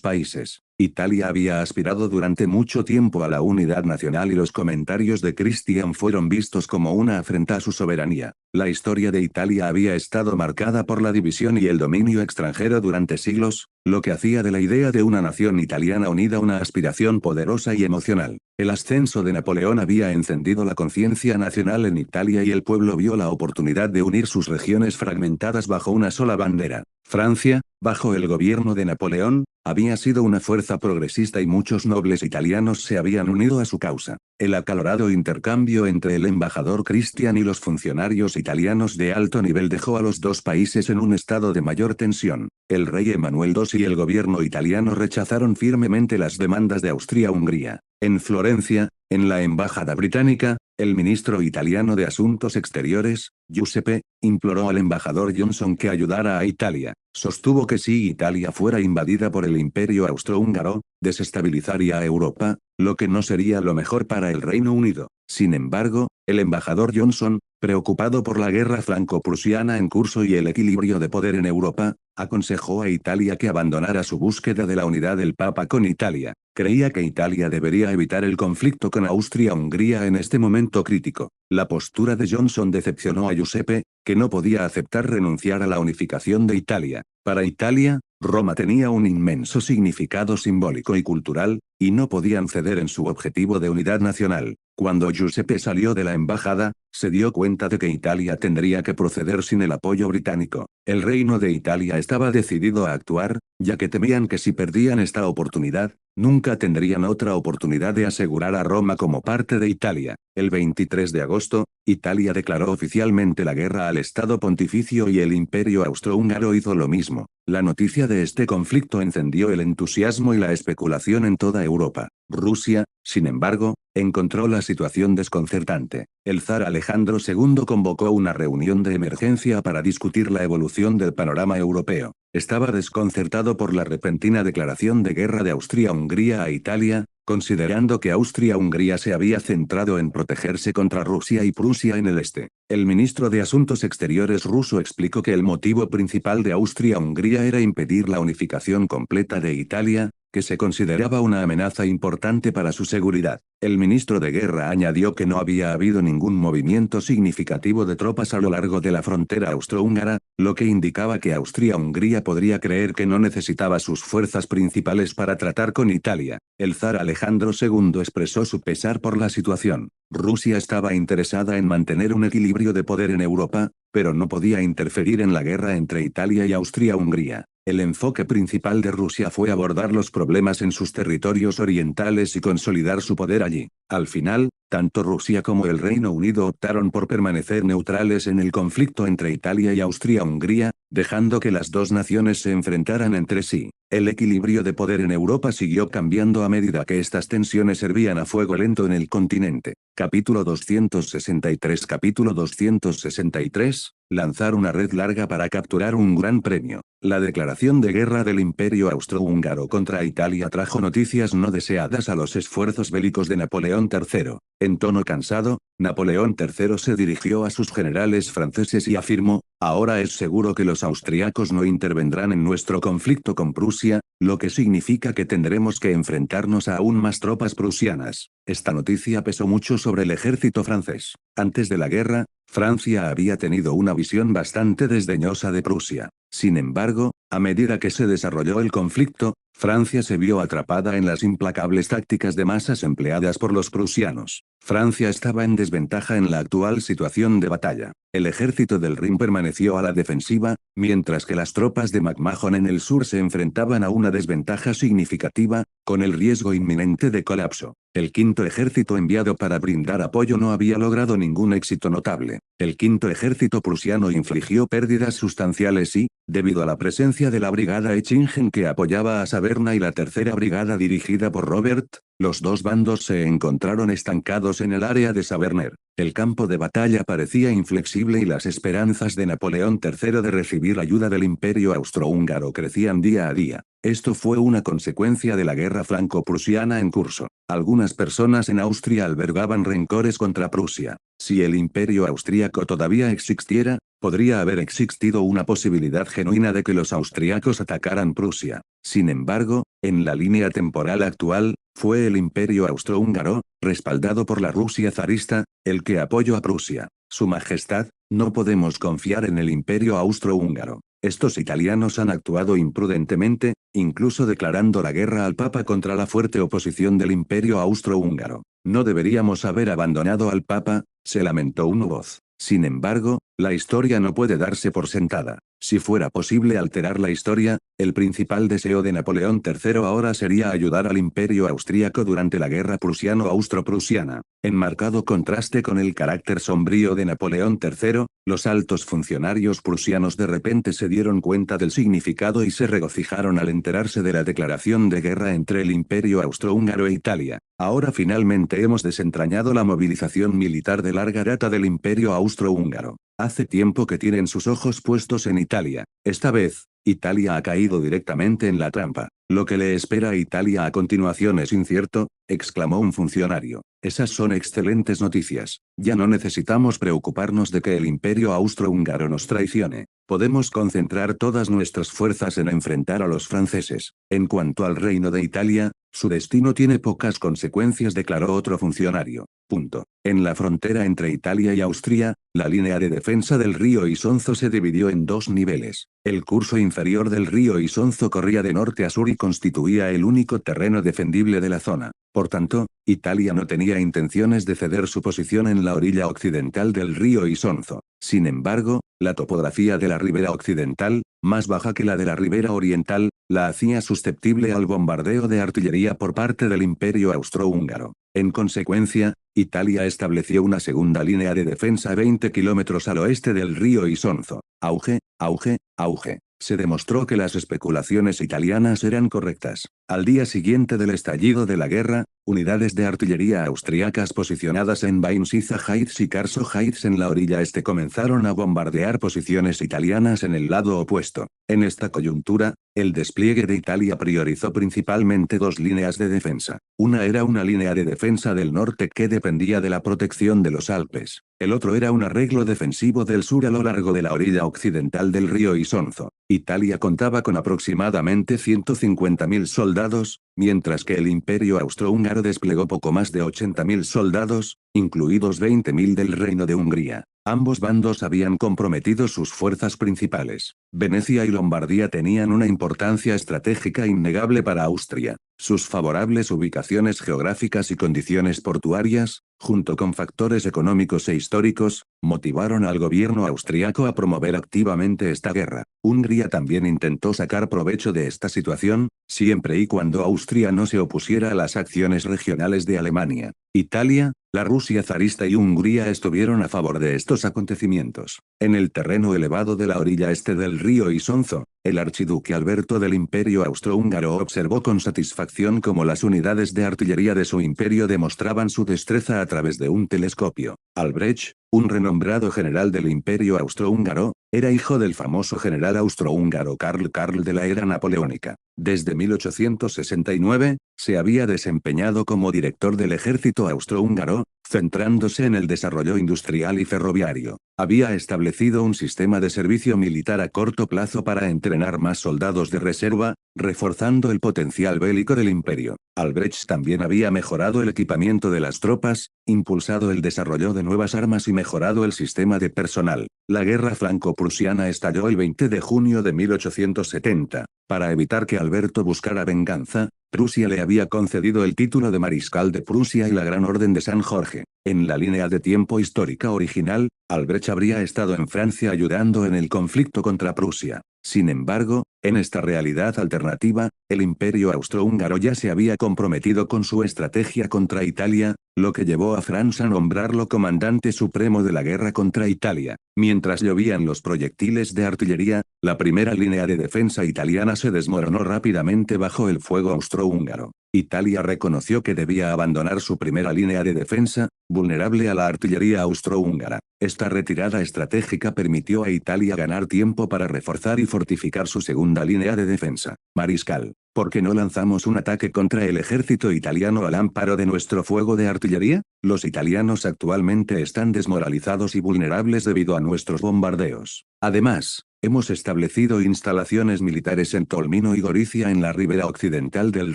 países. Italia había aspirado durante mucho tiempo a la unidad nacional y los comentarios de Christian fueron vistos como una afrenta a su soberanía. La historia de Italia había estado marcada por la división y el dominio extranjero durante siglos, lo que hacía de la idea de una nación italiana unida una aspiración poderosa y emocional. El ascenso de Napoleón había encendido la conciencia nacional en Italia y el pueblo vio la oportunidad de unir sus regiones fragmentadas bajo una sola bandera. Francia, bajo el gobierno de Napoleón, había sido una fuerza progresista y muchos nobles italianos se habían unido a su causa. El acalorado intercambio entre el embajador Christian y los funcionarios italianos de alto nivel dejó a los dos países en un estado de mayor tensión. El rey Emmanuel II y el gobierno italiano rechazaron firmemente las demandas de Austria-Hungría. En Florencia, en la embajada británica, el ministro italiano de Asuntos Exteriores, Giuseppe, imploró al embajador Johnson que ayudara a Italia. Sostuvo que si Italia fuera invadida por el Imperio Austrohúngaro, desestabilizaría a Europa, lo que no sería lo mejor para el Reino Unido. Sin embargo, el embajador Johnson, preocupado por la guerra franco-prusiana en curso y el equilibrio de poder en Europa, aconsejó a Italia que abandonara su búsqueda de la unidad del Papa con Italia. Creía que Italia debería evitar el conflicto con Austria-Hungría en este momento crítico. La postura de Johnson decepcionó a Giuseppe, que no podía aceptar renunciar a la unificación de Italia. Para Italia, Roma tenía un inmenso significado simbólico y cultural, y no podían ceder en su objetivo de unidad nacional. Cuando Giuseppe salió de la embajada, se dio cuenta de que Italia tendría que proceder sin el apoyo británico. El Reino de Italia estaba decidido a actuar, ya que temían que si perdían esta oportunidad, nunca tendrían otra oportunidad de asegurar a Roma como parte de Italia. El 23 de agosto, Italia declaró oficialmente la guerra al Estado Pontificio y el Imperio Austrohúngaro hizo lo mismo. La noticia de este conflicto encendió el entusiasmo y la especulación en toda Europa. Rusia, sin embargo, encontró la situación desconcertante. El zar Alejandro II convocó una reunión de emergencia para discutir la evolución del panorama europeo. Estaba desconcertado por la repentina declaración de guerra de Austria-Hungría a Italia, considerando que Austria-Hungría se había centrado en protegerse contra Rusia y Prusia en el este. El ministro de Asuntos Exteriores ruso explicó que el motivo principal de Austria-Hungría era impedir la unificación completa de Italia, que se consideraba una amenaza importante para su seguridad. El ministro de Guerra añadió que no había habido ningún movimiento significativo de tropas a lo largo de la frontera austrohúngara, lo que indicaba que Austria-Hungría podría creer que no necesitaba sus fuerzas principales para tratar con Italia. El zar Alejandro II expresó su pesar por la situación. Rusia estaba interesada en mantener un equilibrio de poder en Europa, pero no podía interferir en la guerra entre Italia y Austria-Hungría. El enfoque principal de Rusia fue abordar los problemas en sus territorios orientales y consolidar su poder allí. Al final, tanto Rusia como el Reino Unido optaron por permanecer neutrales en el conflicto entre Italia y Austria-Hungría, dejando que las dos naciones se enfrentaran entre sí. El equilibrio de poder en Europa siguió cambiando a medida que estas tensiones hervían a fuego lento en el continente. Capítulo 263 Capítulo 263, lanzar una red larga para capturar un gran premio. La declaración de guerra del Imperio Austrohúngaro contra Italia trajo noticias no deseadas a los esfuerzos bélicos de Napoleón III. En tono cansado, Napoleón III se dirigió a sus generales franceses y afirmó: ahora es seguro que los austriacos no intervendrán en nuestro conflicto con Prusia, lo que significa que tendremos que enfrentarnos a aún más tropas prusianas. Esta noticia pesó mucho sobre el ejército francés. Antes de la guerra, Francia había tenido una visión bastante desdeñosa de Prusia. Sin embargo, a medida que se desarrolló el conflicto, Francia se vio atrapada en las implacables tácticas de masas empleadas por los prusianos. Francia estaba en desventaja en la actual situación de batalla. El ejército del Rin permaneció a la defensiva, mientras que las tropas de McMahon en el sur se enfrentaban a una desventaja significativa, con el riesgo inminente de colapso. El quinto ejército enviado para brindar apoyo no había logrado ningún éxito notable. El quinto ejército prusiano infligió pérdidas sustanciales y, debido a la presencia de la brigada Echingen que apoyaba a Saverna y la tercera brigada dirigida por Robert, los dos bandos se encontraron estancados en el área de Saverner. El campo de batalla parecía inflexible y las esperanzas de Napoleón III de recibir ayuda del Imperio Austrohúngaro crecían día a día. Esto fue una consecuencia de la guerra franco-prusiana en curso. Algunas personas en Austria albergaban rencores contra Prusia. Si el Imperio austríaco todavía existiera, podría haber existido una posibilidad genuina de que los austriacos atacaran Prusia. Sin embargo, en la línea temporal actual, fue el Imperio austrohúngaro, respaldado por la Rusia zarista, el que apoyó a Prusia. Su Majestad, no podemos confiar en el Imperio austrohúngaro. Estos italianos han actuado imprudentemente, incluso declarando la guerra al Papa contra la fuerte oposición del Imperio austrohúngaro. No deberíamos haber abandonado al Papa, se lamentó una voz. Sin embargo, la historia no puede darse por sentada. Si fuera posible alterar la historia, el principal deseo de Napoleón III ahora sería ayudar al Imperio austríaco durante la guerra prusiano-austro-prusiana. En marcado contraste con el carácter sombrío de Napoleón III, los altos funcionarios prusianos de repente se dieron cuenta del significado y se regocijaron al enterarse de la declaración de guerra entre el Imperio austrohúngaro e Italia. Ahora finalmente hemos desentrañado la movilización militar de larga data del Imperio austrohúngaro. Hace tiempo que tienen sus ojos puestos en Italia. Esta vez, Italia ha caído directamente en la trampa. Lo que le espera a Italia a continuación es incierto, exclamó un funcionario. Esas son excelentes noticias. Ya no necesitamos preocuparnos de que el Imperio austrohúngaro nos traicione. Podemos concentrar todas nuestras fuerzas en enfrentar a los franceses. En cuanto al reino de Italia, su destino tiene pocas consecuencias, declaró otro funcionario. Punto. En la frontera entre Italia y Austria, la línea de defensa del río Isonzo se dividió en dos niveles. El curso inferior del río Isonzo corría de norte a sur y constituía el único terreno defendible de la zona. Por tanto, Italia no tenía intenciones de ceder su posición en la orilla occidental del río Isonzo. Sin embargo, la topografía de la ribera occidental, más baja que la de la ribera oriental, la hacía susceptible al bombardeo de artillería por parte del Imperio austrohúngaro. En consecuencia, Italia estableció una segunda línea de defensa a 20 kilómetros al oeste del río Isonzo. Auge, auge, auge. Se demostró que las especulaciones italianas eran correctas. Al día siguiente del estallido de la guerra, unidades de artillería austriacas posicionadas en Bainsiza Heights y Carso Heights en la orilla este comenzaron a bombardear posiciones italianas en el lado opuesto. En esta coyuntura, el despliegue de Italia priorizó principalmente dos líneas de defensa. Una era una línea de defensa del norte que dependía de la protección de los Alpes. El otro era un arreglo defensivo del sur a lo largo de la orilla occidental del río Isonzo. Italia contaba con aproximadamente 150.000 soldados, mientras que el Imperio austrohúngaro desplegó poco más de 80.000 soldados, incluidos 20.000 del Reino de Hungría. Ambos bandos habían comprometido sus fuerzas principales. Venecia y Lombardía tenían una importancia estratégica innegable para Austria. Sus favorables ubicaciones geográficas y condiciones portuarias, junto con factores económicos e históricos, motivaron al gobierno austriaco a promover activamente esta guerra. Hungría también intentó sacar provecho de esta situación, siempre y cuando Austria no se opusiera a las acciones regionales de Alemania. Italia, la Rusia zarista y Hungría estuvieron a favor de estos acontecimientos. En el terreno elevado de la orilla este del río Isonzo, el archiduque Alberto del Imperio austrohúngaro observó con satisfacción cómo las unidades de artillería de su imperio demostraban su destreza a través de un telescopio. Albrecht, un renombrado general del Imperio austrohúngaro, era hijo del famoso general austrohúngaro Karl de la era napoleónica. Desde 1869, se había desempeñado como director del ejército austrohúngaro, centrándose en el desarrollo industrial y ferroviario. Había establecido un sistema de servicio militar a corto plazo para entrenar más soldados de reserva, reforzando el potencial bélico del imperio. Albrecht también había mejorado el equipamiento de las tropas, impulsado el desarrollo de nuevas armas y mejorado el sistema de personal. La guerra franco-prusiana estalló el 20 de junio de 1870. Para evitar que Alberto buscara venganza, Prusia le había concedido el título de mariscal de Prusia y la Gran Orden de San Jorge. En la línea de tiempo histórica original, Albrecht habría estado en Francia ayudando en el conflicto contra Prusia. Sin embargo, en esta realidad alternativa, el Imperio austrohúngaro ya se había comprometido con su estrategia contra Italia, lo que llevó a Franz a nombrarlo comandante supremo de la guerra contra Italia. Mientras llovían los proyectiles de artillería, la primera línea de defensa italiana se desmoronó rápidamente bajo el fuego austrohúngaro. Italia reconoció que debía abandonar su primera línea de defensa, vulnerable a la artillería austrohúngara. Esta retirada estratégica permitió a Italia ganar tiempo para reforzar y fortificar su segunda línea de defensa. Mariscal, ¿por qué no lanzamos un ataque contra el ejército italiano al amparo de nuestro fuego de artillería? Los italianos actualmente están desmoralizados y vulnerables debido a nuestros bombardeos. Además, hemos establecido instalaciones militares en Tolmino y Gorizia en la ribera occidental del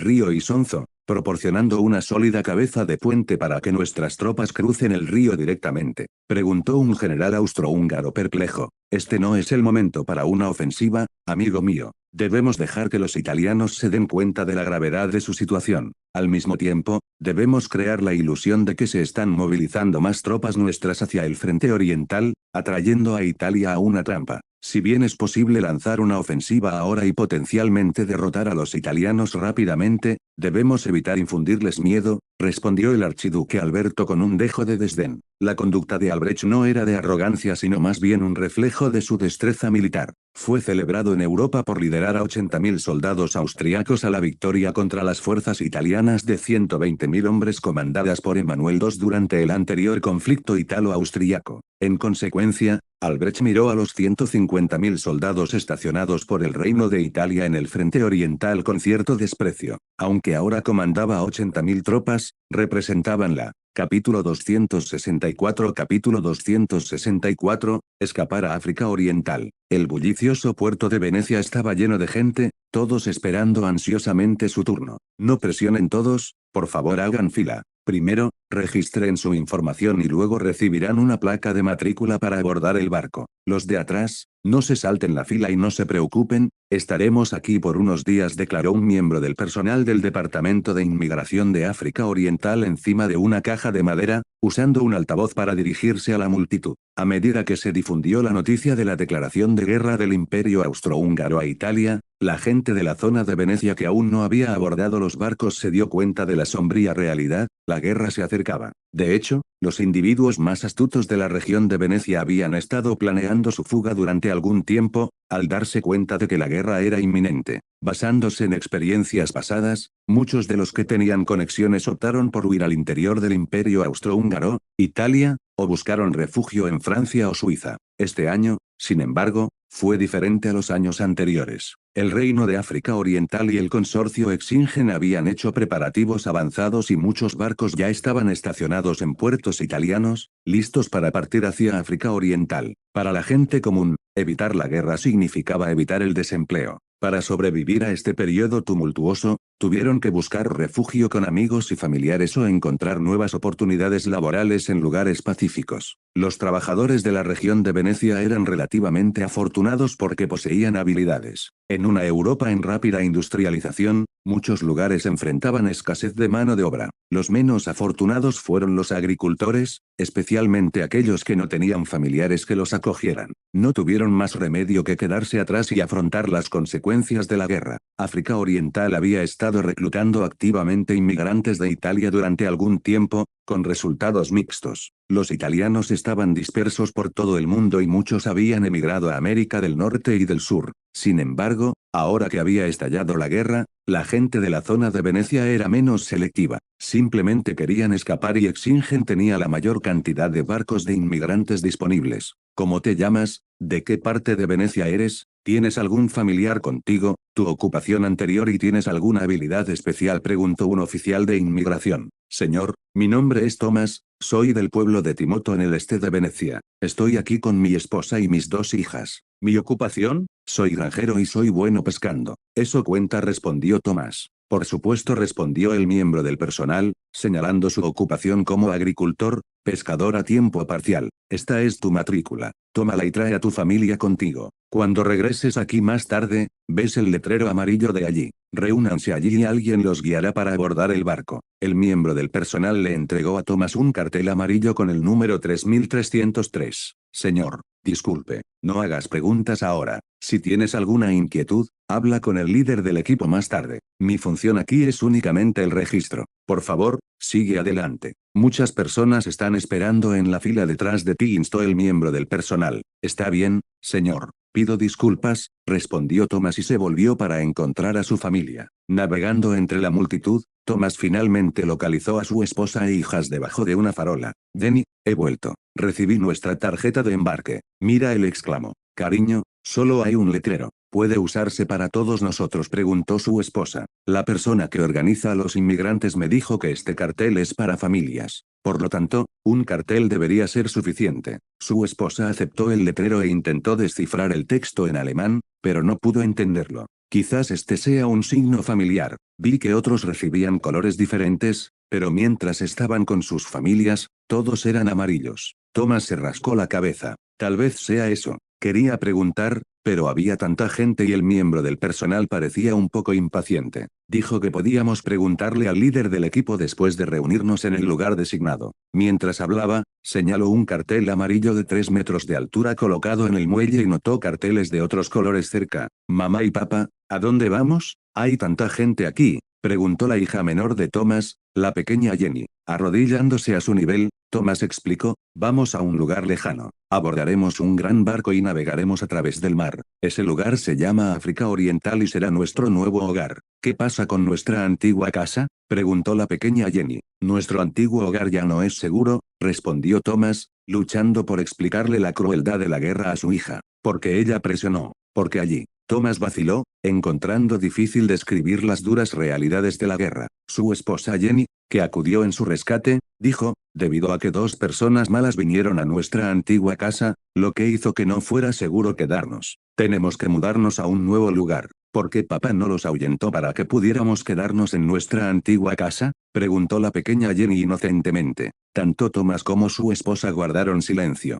río Isonzo, proporcionando una sólida cabeza de puente para que nuestras tropas crucen el río directamente. Preguntó un general austrohúngaro perplejo. Este no es el momento para una ofensiva, amigo mío. Debemos dejar que los italianos se den cuenta de la gravedad de su situación. Al mismo tiempo, debemos crear la ilusión de que se están movilizando más tropas nuestras hacia el frente oriental, atrayendo a Italia a una trampa. Si bien es posible lanzar una ofensiva ahora y potencialmente derrotar a los italianos rápidamente, debemos evitar infundirles miedo, respondió el archiduque Alberto con un dejo de desdén. La conducta de Albrecht no era de arrogancia sino más bien un reflejo de su destreza militar. Fue celebrado en Europa por liderar a 80.000 soldados austriacos a la victoria contra las fuerzas italianas de 120.000 hombres comandadas por Emanuel II durante el anterior conflicto italo-austriaco. En consecuencia, Albrecht miró a los 150.000 soldados estacionados por el Reino de Italia en el frente oriental con cierto desprecio. Aunque ahora comandaba 80.000 tropas, representaban la Capítulo 264 Escapar a África Oriental. El bullicioso puerto de Venecia estaba lleno de gente, todos esperando ansiosamente su turno. No presionen todos, por favor hagan fila. Primero, registren su información y luego recibirán una placa de matrícula para abordar el barco. Los de atrás, no se salten la fila y no se preocupen, estaremos aquí por unos días, declaró un miembro del personal del Departamento de Inmigración de África Oriental encima de una caja de madera, usando un altavoz para dirigirse a la multitud. A medida que se difundió la noticia de la declaración de guerra del Imperio Austrohúngaro a Italia, la gente de la zona de Venecia que aún no había abordado los barcos se dio cuenta de la sombría realidad, la guerra se acercaba. De hecho, los individuos más astutos de la región de Venecia habían estado planeando su fuga durante algún tiempo, al darse cuenta de que la guerra era inminente. Basándose en experiencias pasadas, muchos de los que tenían conexiones optaron por huir al interior del Imperio Austrohúngaro, Italia, o buscaron refugio en Francia o Suiza. Este año, sin embargo, fue diferente a los años anteriores. El Reino de África Oriental y el consorcio Exingen habían hecho preparativos avanzados y muchos barcos ya estaban estacionados en puertos italianos, listos para partir hacia África Oriental. Para la gente común, evitar la guerra significaba evitar el desempleo. Para sobrevivir a este periodo tumultuoso, tuvieron que buscar refugio con amigos y familiares o encontrar nuevas oportunidades laborales en lugares pacíficos. Los trabajadores de la región de Venecia eran relativamente afortunados porque poseían habilidades. En una Europa en rápida industrialización, muchos lugares enfrentaban escasez de mano de obra. Los menos afortunados fueron los agricultores, especialmente aquellos que no tenían familiares que los acogieran. No tuvieron más remedio que quedarse atrás y afrontar las consecuencias de la guerra. África Oriental había estado reclutando activamente inmigrantes de Italia durante algún tiempo, con resultados mixtos. Los italianos estaban dispersos por todo el mundo y muchos habían emigrado a América del Norte y del Sur. Sin embargo, ahora que había estallado la guerra, la gente de la zona de Venecia era menos selectiva. Simplemente querían escapar y Exingen tenía la mayor cantidad de barcos de inmigrantes disponibles. ¿Cómo te llamas? ¿De qué parte de Venecia eres? ¿Tienes algún familiar contigo? ¿Tu ocupación anterior y tienes alguna habilidad especial?, preguntó un oficial de inmigración. Señor, mi nombre es Tomás, soy del pueblo de Timoto en el este de Venecia. Estoy aquí con mi esposa y mis 2 hijas. ¿Mi ocupación? Soy granjero y soy bueno pescando. Eso cuenta, respondió Tomás. Por supuesto, respondió el miembro del personal, señalando su ocupación como agricultor, pescador a tiempo parcial. Esta es tu matrícula. Tómala y trae a tu familia contigo. Cuando regreses aquí más tarde, ves el letrero amarillo de allí. Reúnanse allí y alguien los guiará para abordar el barco. El miembro del personal le entregó a Thomas un cartel amarillo con el número 3303. Señor, disculpe, no hagas preguntas ahora. Si tienes alguna inquietud, habla con el líder del equipo más tarde. Mi función aquí es únicamente el registro. Por favor, sigue adelante. Muchas personas están esperando en la fila detrás de ti, instó el miembro del personal. Está bien, señor. Pido disculpas, respondió Thomas y se volvió para encontrar a su familia. Navegando entre la multitud, Thomas finalmente localizó a su esposa e hijas debajo de una farola. Jenny, he vuelto. Recibí nuestra tarjeta de embarque. Mira, él exclamó. Cariño, solo hay un letrero. ¿Puede usarse para todos nosotros?, preguntó su esposa. La persona que organiza a los inmigrantes me dijo que este cartel es para familias. Por lo tanto, un cartel debería ser suficiente. Su esposa aceptó el letrero e intentó descifrar el texto en alemán, pero no pudo entenderlo. Quizás este sea un signo familiar. Vi que otros recibían colores diferentes, pero mientras estaban con sus familias, todos eran amarillos. Thomas se rascó la cabeza. Tal vez sea eso. Quería preguntar, pero había tanta gente y el miembro del personal parecía un poco impaciente. Dijo que podíamos preguntarle al líder del equipo después de reunirnos en el lugar designado. Mientras hablaba, señaló un cartel amarillo de 3 metros de altura colocado en el muelle y notó carteles de otros colores cerca. Mamá y papá, ¿a dónde vamos? ¿Hay tanta gente aquí?, preguntó la hija menor de Thomas, la pequeña Jenny. Arrodillándose a su nivel, Thomas explicó, vamos a un lugar lejano. Abordaremos un gran barco y navegaremos a través del mar. Ese lugar se llama África Oriental y será nuestro nuevo hogar. ¿Qué pasa con nuestra antigua casa?, preguntó la pequeña Jenny. Nuestro antiguo hogar ya no es seguro, respondió Thomas, luchando por explicarle la crueldad de la guerra a su hija. Porque ella presionó. Porque allí. Thomas vaciló, encontrando difícil describir las duras realidades de la guerra. Su esposa Jenny, que acudió en su rescate, dijo, debido a que 2 personas malas vinieron a nuestra antigua casa, lo que hizo que no fuera seguro quedarnos. Tenemos que mudarnos a un nuevo lugar. ¿Por qué papá no los ahuyentó para que pudiéramos quedarnos en nuestra antigua casa?, preguntó la pequeña Jenny inocentemente. Tanto Thomas como su esposa guardaron silencio.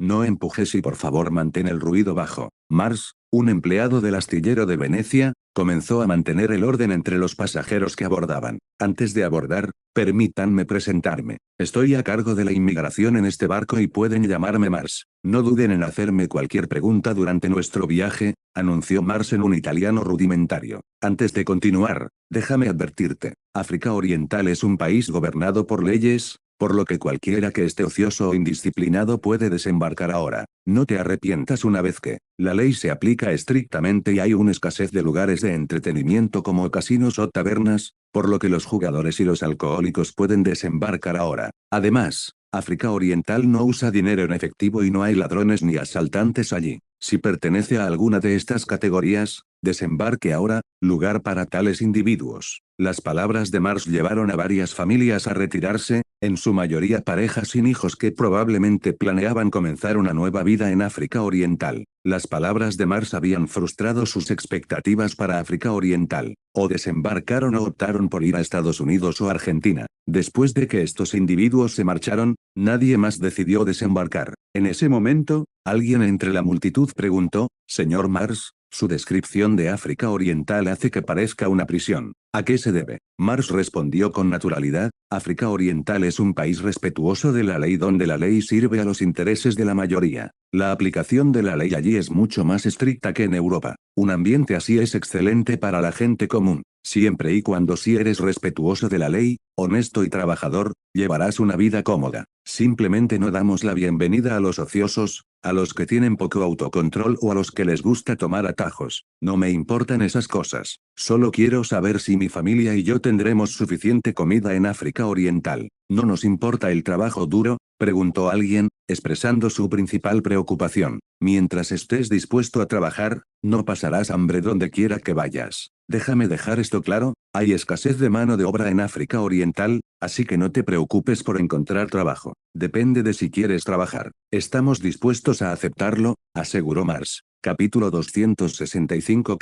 No empujes y por favor mantén el ruido bajo. Mars, un empleado del astillero de Venecia, comenzó a mantener el orden entre los pasajeros que abordaban. Antes de abordar, permítanme presentarme. Estoy a cargo de la inmigración en este barco y pueden llamarme Mars. No duden en hacerme cualquier pregunta durante nuestro viaje, anunció Mars en un italiano rudimentario. Antes de continuar, déjame advertirte, África Oriental es un país gobernado por leyes, por lo que cualquiera que esté ocioso o indisciplinado puede desembarcar ahora. No te arrepientas una vez que la ley se aplica estrictamente y hay una escasez de lugares de entretenimiento como casinos o tabernas, por lo que los jugadores y los alcohólicos pueden desembarcar ahora. Además, África Oriental no usa dinero en efectivo y no hay ladrones ni asaltantes allí. Si pertenece a alguna de estas categorías, desembarque ahora, lugar para tales individuos. Las palabras de Mars llevaron a varias familias a retirarse, en su mayoría parejas sin hijos que probablemente planeaban comenzar una nueva vida en África Oriental. Las palabras de Mars habían frustrado sus expectativas para África Oriental. O desembarcaron o optaron por ir a Estados Unidos o Argentina. Después de que estos individuos se marcharon, nadie más decidió desembarcar. En ese momento, alguien entre la multitud preguntó, «Señor Mars, su descripción de África Oriental hace que parezca una prisión. ¿A qué se debe?». Mars respondió con naturalidad, «África Oriental es un país respetuoso de la ley donde la ley sirve a los intereses de la mayoría. La aplicación de la ley allí es mucho más estricta que en Europa. Un ambiente así es excelente para la gente común. Siempre y cuando si eres respetuoso de la ley, honesto y trabajador, llevarás una vida cómoda. Simplemente no damos la bienvenida a los ociosos, a los que tienen poco autocontrol o a los que les gusta tomar atajos. No me importan esas cosas. Solo quiero saber si mi familia y yo tendremos suficiente comida en África Oriental. ¿No nos importa el trabajo duro?», preguntó alguien, expresando su principal preocupación. «Mientras estés dispuesto a trabajar, no pasarás hambre donde quiera que vayas. Déjame dejar esto claro, hay escasez de mano de obra en África Oriental, así que no te preocupes por encontrar trabajo. Depende de si quieres trabajar. Estamos dispuestos a aceptarlo, aseguró Mars. Capítulo 265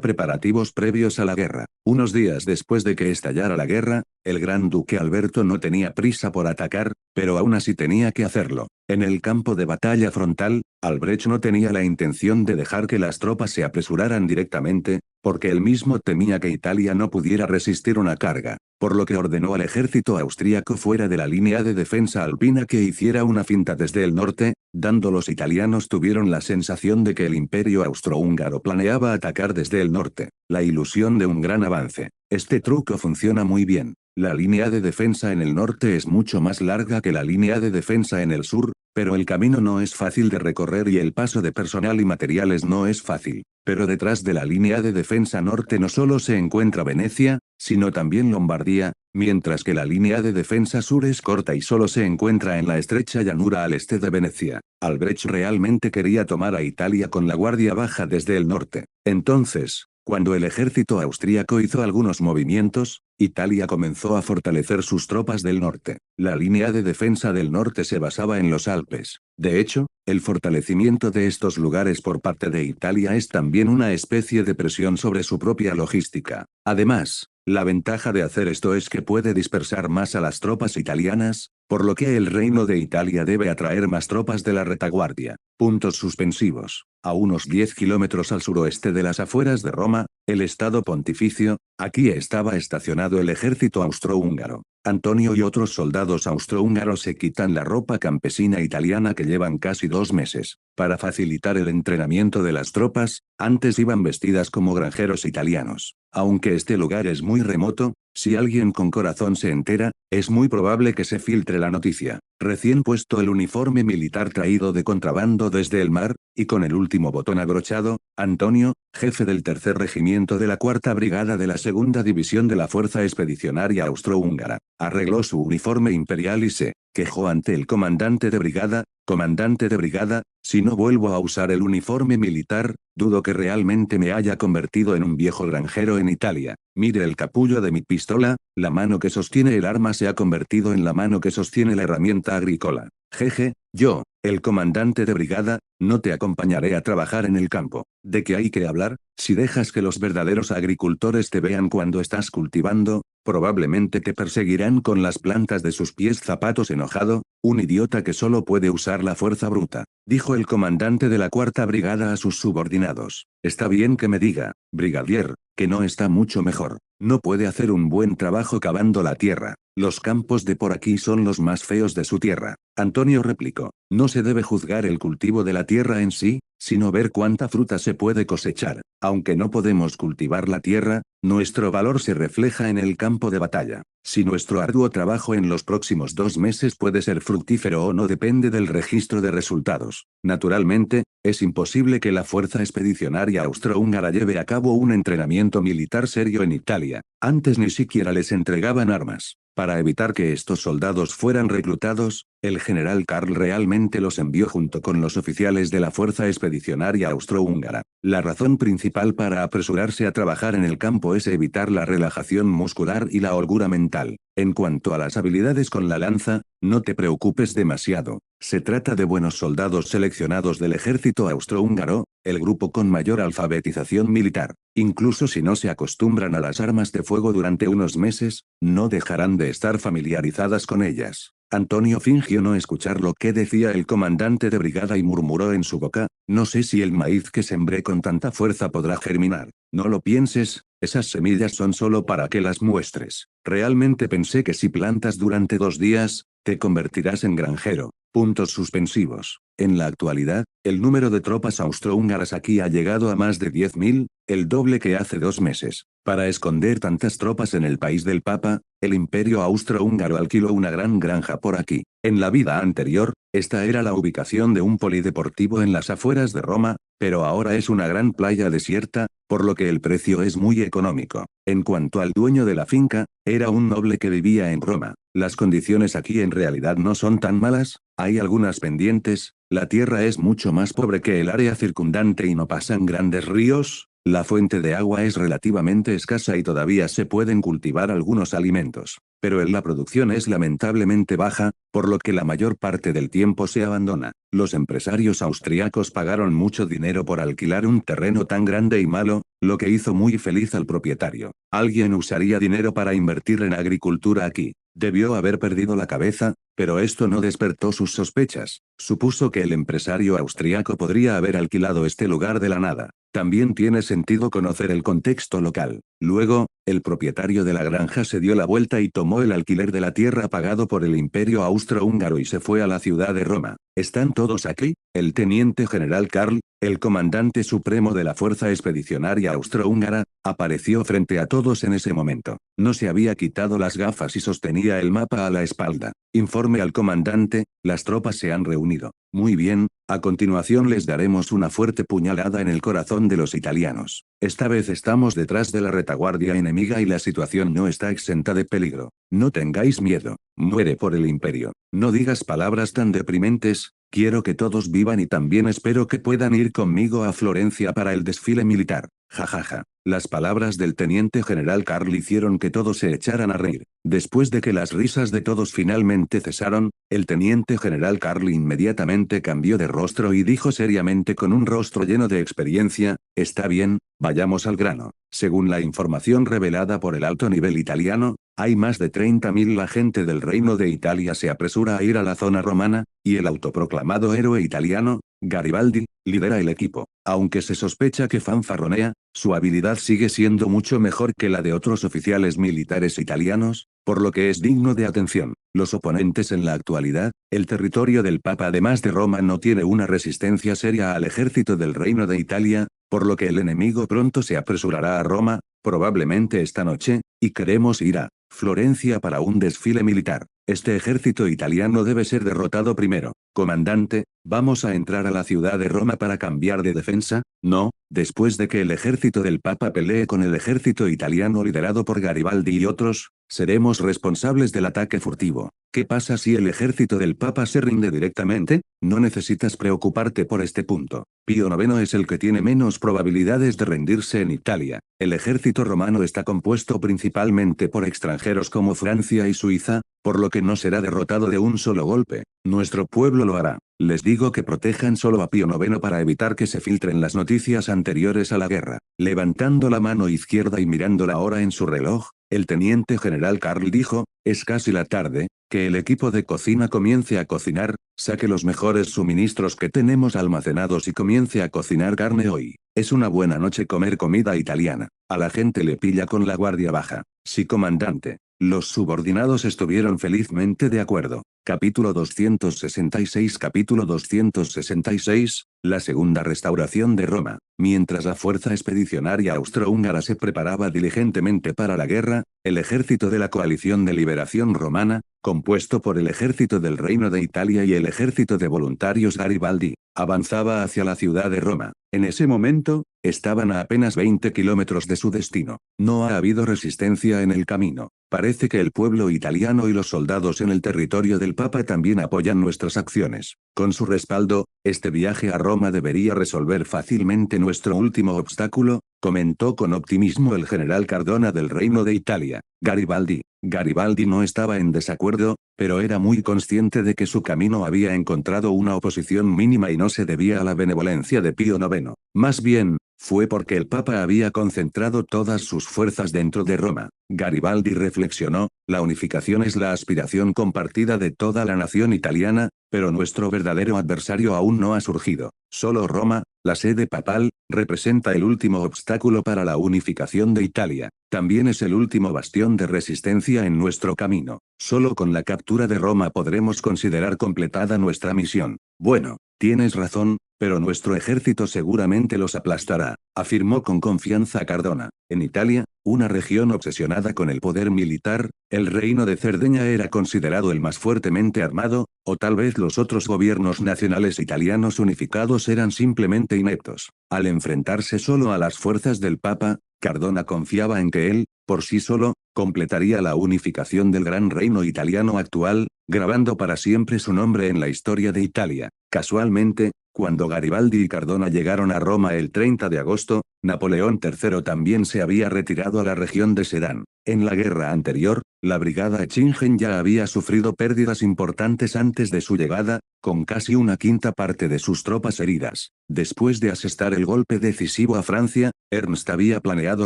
Preparativos previos a la guerra. Unos días después de que estallara la guerra, el gran duque Alberto no tenía prisa por atacar, pero aún así tenía que hacerlo. En el campo de batalla frontal, Albrecht no tenía la intención de dejar que las tropas se apresuraran directamente, porque él mismo temía que Italia no pudiera resistir una carga, por lo que ordenó al ejército austríaco fuera de la línea de defensa alpina que hiciera una finta desde el norte, dando los italianos tuvieron la sensación de que el imperio austrohúngaro planeaba atacar desde el norte, la ilusión de un gran avance. Este truco funciona muy bien. La línea de defensa en el norte es mucho más larga que la línea de defensa en el sur, pero el camino no es fácil de recorrer y el paso de personal y materiales no es fácil. Pero detrás de la línea de defensa norte no solo se encuentra Venecia, sino también Lombardía, mientras que la línea de defensa sur es corta y solo se encuentra en la estrecha llanura al este de Venecia. Albrecht realmente quería tomar a Italia con la guardia baja desde el norte. Entonces, cuando el ejército austríaco hizo algunos movimientos, Italia comenzó a fortalecer sus tropas del norte. La línea de defensa del norte se basaba en los Alpes. De hecho, el fortalecimiento de estos lugares por parte de Italia es también una especie de presión sobre su propia logística. Además, la ventaja de hacer esto es que puede dispersar más a las tropas italianas, por lo que el Reino de Italia debe atraer más tropas de la retaguardia. Puntos suspensivos. A unos 10 kilómetros al suroeste de las afueras de Roma, el Estado Pontificio, aquí estaba estacionado el ejército austrohúngaro. Antonio y otros soldados austrohúngaros se quitan la ropa campesina italiana que llevan casi 2 meses. Para facilitar el entrenamiento de las tropas, antes iban vestidas como granjeros italianos. Aunque este lugar es muy remoto, si alguien con corazón se entera, es muy probable que se filtre la noticia. Recién puesto el uniforme militar traído de contrabando desde el mar, y con el último botón abrochado, Antonio, jefe del tercer regimiento de la cuarta brigada de la segunda división de la Fuerza Expedicionaria Austrohúngara, arregló su uniforme imperial y se quejó ante el comandante de brigada: comandante de brigada, si no vuelvo a usar el uniforme militar, dudo que realmente me haya convertido en un viejo granjero en Italia. Mire el capullo de mi pistola, la mano que sostiene el arma se ha convertido en la mano que sostiene la herramienta agrícola. Jeje, yo, el comandante de brigada, no te acompañaré a trabajar en el campo. ¿De qué hay que hablar? Si dejas que los verdaderos agricultores te vean cuando estás cultivando, probablemente te perseguirán con las plantas de sus pies zapatos. Enojado, un idiota que solo puede usar la fuerza bruta, dijo el comandante de la cuarta brigada a sus subordinados. Está bien que me diga, brigadier, que no está mucho mejor. No puede hacer un buen trabajo cavando la tierra. Los campos de por aquí son los más feos de su tierra. Antonio replicó. No se debe juzgar el cultivo de la tierra en sí, sino ver cuánta fruta se puede cosechar. Aunque no podemos cultivar la tierra, nuestro valor se refleja en el campo de batalla. Si nuestro arduo trabajo en los próximos 2 meses puede ser fructífero o no depende del registro de resultados. Naturalmente, es imposible que la Fuerza Expedicionaria Austrohúngara lleve a cabo un entrenamiento militar serio en Italia. Antes ni siquiera les entregaban armas. Para evitar que estos soldados fueran reclutados, el general Karl realmente los envió junto con los oficiales de la Fuerza Expedicionaria Austrohúngara. La razón principal para apresurarse a trabajar en el campo es evitar la relajación muscular y la holgura mental. En cuanto a las habilidades con la lanza, no te preocupes demasiado. Se trata de buenos soldados seleccionados del ejército austrohúngaro, el grupo con mayor alfabetización militar. Incluso si no se acostumbran a las armas de fuego durante unos meses, no dejarán de estar familiarizadas con ellas. Antonio fingió no escuchar lo que decía el comandante de brigada y murmuró en su boca: no sé si el maíz que sembré con tanta fuerza podrá germinar. No lo pienses, esas semillas son solo para que las muestres. Realmente pensé que si plantas durante 2 días, te convertirás en granjero. Puntos suspensivos. En la actualidad, el número de tropas austrohúngaras aquí ha llegado a más de 10.000, el doble que hace 2 meses. Para esconder tantas tropas en el país del Papa, el imperio austrohúngaro alquiló una gran granja por aquí. En la vida anterior, esta era la ubicación de un polideportivo en las afueras de Roma, pero ahora es una gran playa desierta, por lo que el precio es muy económico. En cuanto al dueño de la finca, era un noble que vivía en Roma. Las condiciones aquí en realidad no son tan malas, hay algunas pendientes, la tierra es mucho más pobre que el área circundante y no pasan grandes ríos, La fuente de agua es relativamente escasa y todavía se pueden cultivar algunos alimentos. Pero la producción es lamentablemente baja, por lo que la mayor parte del tiempo se abandona. Los empresarios austriacos pagaron mucho dinero por alquilar un terreno tan grande y malo, lo que hizo muy feliz al propietario. Alguien usaría dinero para invertir en agricultura aquí. Debió haber perdido la cabeza, pero esto no despertó sus sospechas. Supuso que el empresario austriaco podría haber alquilado este lugar de la nada. También tiene sentido conocer el contexto local. Luego, el propietario de la granja se dio la vuelta y tomó el alquiler de la tierra pagado por el Imperio Austrohúngaro y se fue a la ciudad de Roma. ¿Están todos aquí? El teniente general Karl, el comandante supremo de la Fuerza Expedicionaria Austrohúngara, apareció frente a todos en ese momento. No se había quitado las gafas y sostenía el mapa a la espalda. Informe al comandante, las tropas se han reunido. Muy bien, a continuación les daremos una fuerte puñalada en el corazón de los italianos. Esta vez estamos detrás de la retaguardia enemiga y la situación no está exenta de peligro. No tengáis miedo. Muere por el imperio. No digas palabras tan deprimentes, quiero que todos vivan y también espero que puedan ir conmigo a Florencia para el desfile militar. Jajaja. Las palabras del teniente general Karl hicieron que todos se echaran a reír. Después de que las risas de todos finalmente cesaron, el teniente general Karl inmediatamente cambió de rostro y dijo seriamente con un rostro lleno de experiencia, está bien, vayamos al grano. Según la información revelada por el alto nivel italiano, hay más de 30.000 la gente del Reino de Italia se apresura a ir a la zona romana, y el autoproclamado héroe italiano, Garibaldi, lidera el equipo. Aunque se sospecha que fanfarronea, su habilidad sigue siendo mucho mejor que la de otros oficiales militares italianos, por lo que es digno de atención. Los oponentes en la actualidad, el territorio del Papa además de Roma no tiene una resistencia seria al ejército del Reino de Italia, por lo que el enemigo pronto se apresurará a Roma, probablemente esta noche, y queremos ir a Florencia para un desfile militar. Este ejército italiano debe ser derrotado primero. Comandante, ¿vamos a entrar a la ciudad de Roma para cambiar de defensa? No, después de que el ejército del Papa pelee con el ejército italiano liderado por Garibaldi y otros, seremos responsables del ataque furtivo. ¿Qué pasa si el ejército del Papa se rinde directamente? No necesitas preocuparte por este punto. Pío IX es el que tiene menos probabilidades de rendirse en Italia. El ejército romano está compuesto principalmente por extranjeros como Francia y Suiza, por lo que no será derrotado de un solo golpe. Nuestro pueblo lo hará. Les digo que protejan solo a Pío IX para evitar que se filtren las noticias anteriores a la guerra. Levantando la mano izquierda y mirando la hora en su reloj, el teniente general Karl dijo, es casi la tarde, que el equipo de cocina comience a cocinar, saque los mejores suministros que tenemos almacenados y comience a cocinar carne hoy. Es una buena noche comer comida italiana. A la gente le pilla con la guardia baja. Sí, comandante. Los subordinados estuvieron felizmente de acuerdo. Capítulo 266. Capítulo 266, la segunda restauración de Roma. Mientras la fuerza expedicionaria austrohúngara se preparaba diligentemente para la guerra, el ejército de la coalición de liberación romana, compuesto por el ejército del Reino de Italia y el ejército de voluntarios Garibaldi, avanzaba hacia la ciudad de Roma. En ese momento, estaban a apenas 20 kilómetros de su destino. No ha habido resistencia en el camino. Parece que el pueblo italiano y los soldados en el territorio del Papa también apoyan nuestras acciones. Con su respaldo, este viaje a Roma debería resolver fácilmente nuestro último obstáculo, comentó con optimismo el general Cardona del Reino de Italia. Garibaldi no estaba en desacuerdo, pero era muy consciente de que su camino había encontrado una oposición mínima y no se debía a la benevolencia de Pío IX. Más bien, fue porque el Papa había concentrado todas sus fuerzas dentro de Roma. Garibaldi reflexionó, la unificación es la aspiración compartida de toda la nación italiana, pero nuestro verdadero adversario aún no ha surgido. Solo Roma, la sede papal, representa el último obstáculo para la unificación de Italia. También es el último bastión de resistencia en nuestro camino. Solo con la captura de Roma podremos considerar completada nuestra misión. Bueno, tienes razón, pero nuestro ejército seguramente los aplastará, afirmó con confianza Cardona. En Italia, una región obsesionada con el poder militar, el reino de Cerdeña era considerado el más fuertemente armado, o tal vez los otros gobiernos nacionales italianos unificados eran simplemente ineptos. Al enfrentarse solo a las fuerzas del Papa, Cardona confiaba en que él, por sí solo, completaría la unificación del gran reino italiano actual, grabando para siempre su nombre en la historia de Italia. Casualmente, cuando Garibaldi y Cardona llegaron a Roma el 30 de agosto, Napoleón III también se había retirado a la región de Sedan. En la guerra anterior, la brigada Echingen ya había sufrido pérdidas importantes antes de su llegada, con casi una quinta parte de sus tropas heridas. Después de asestar el golpe decisivo a Francia, Ernst había planeado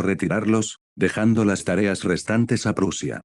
retirarlos, dejando las tareas restantes a Prusia.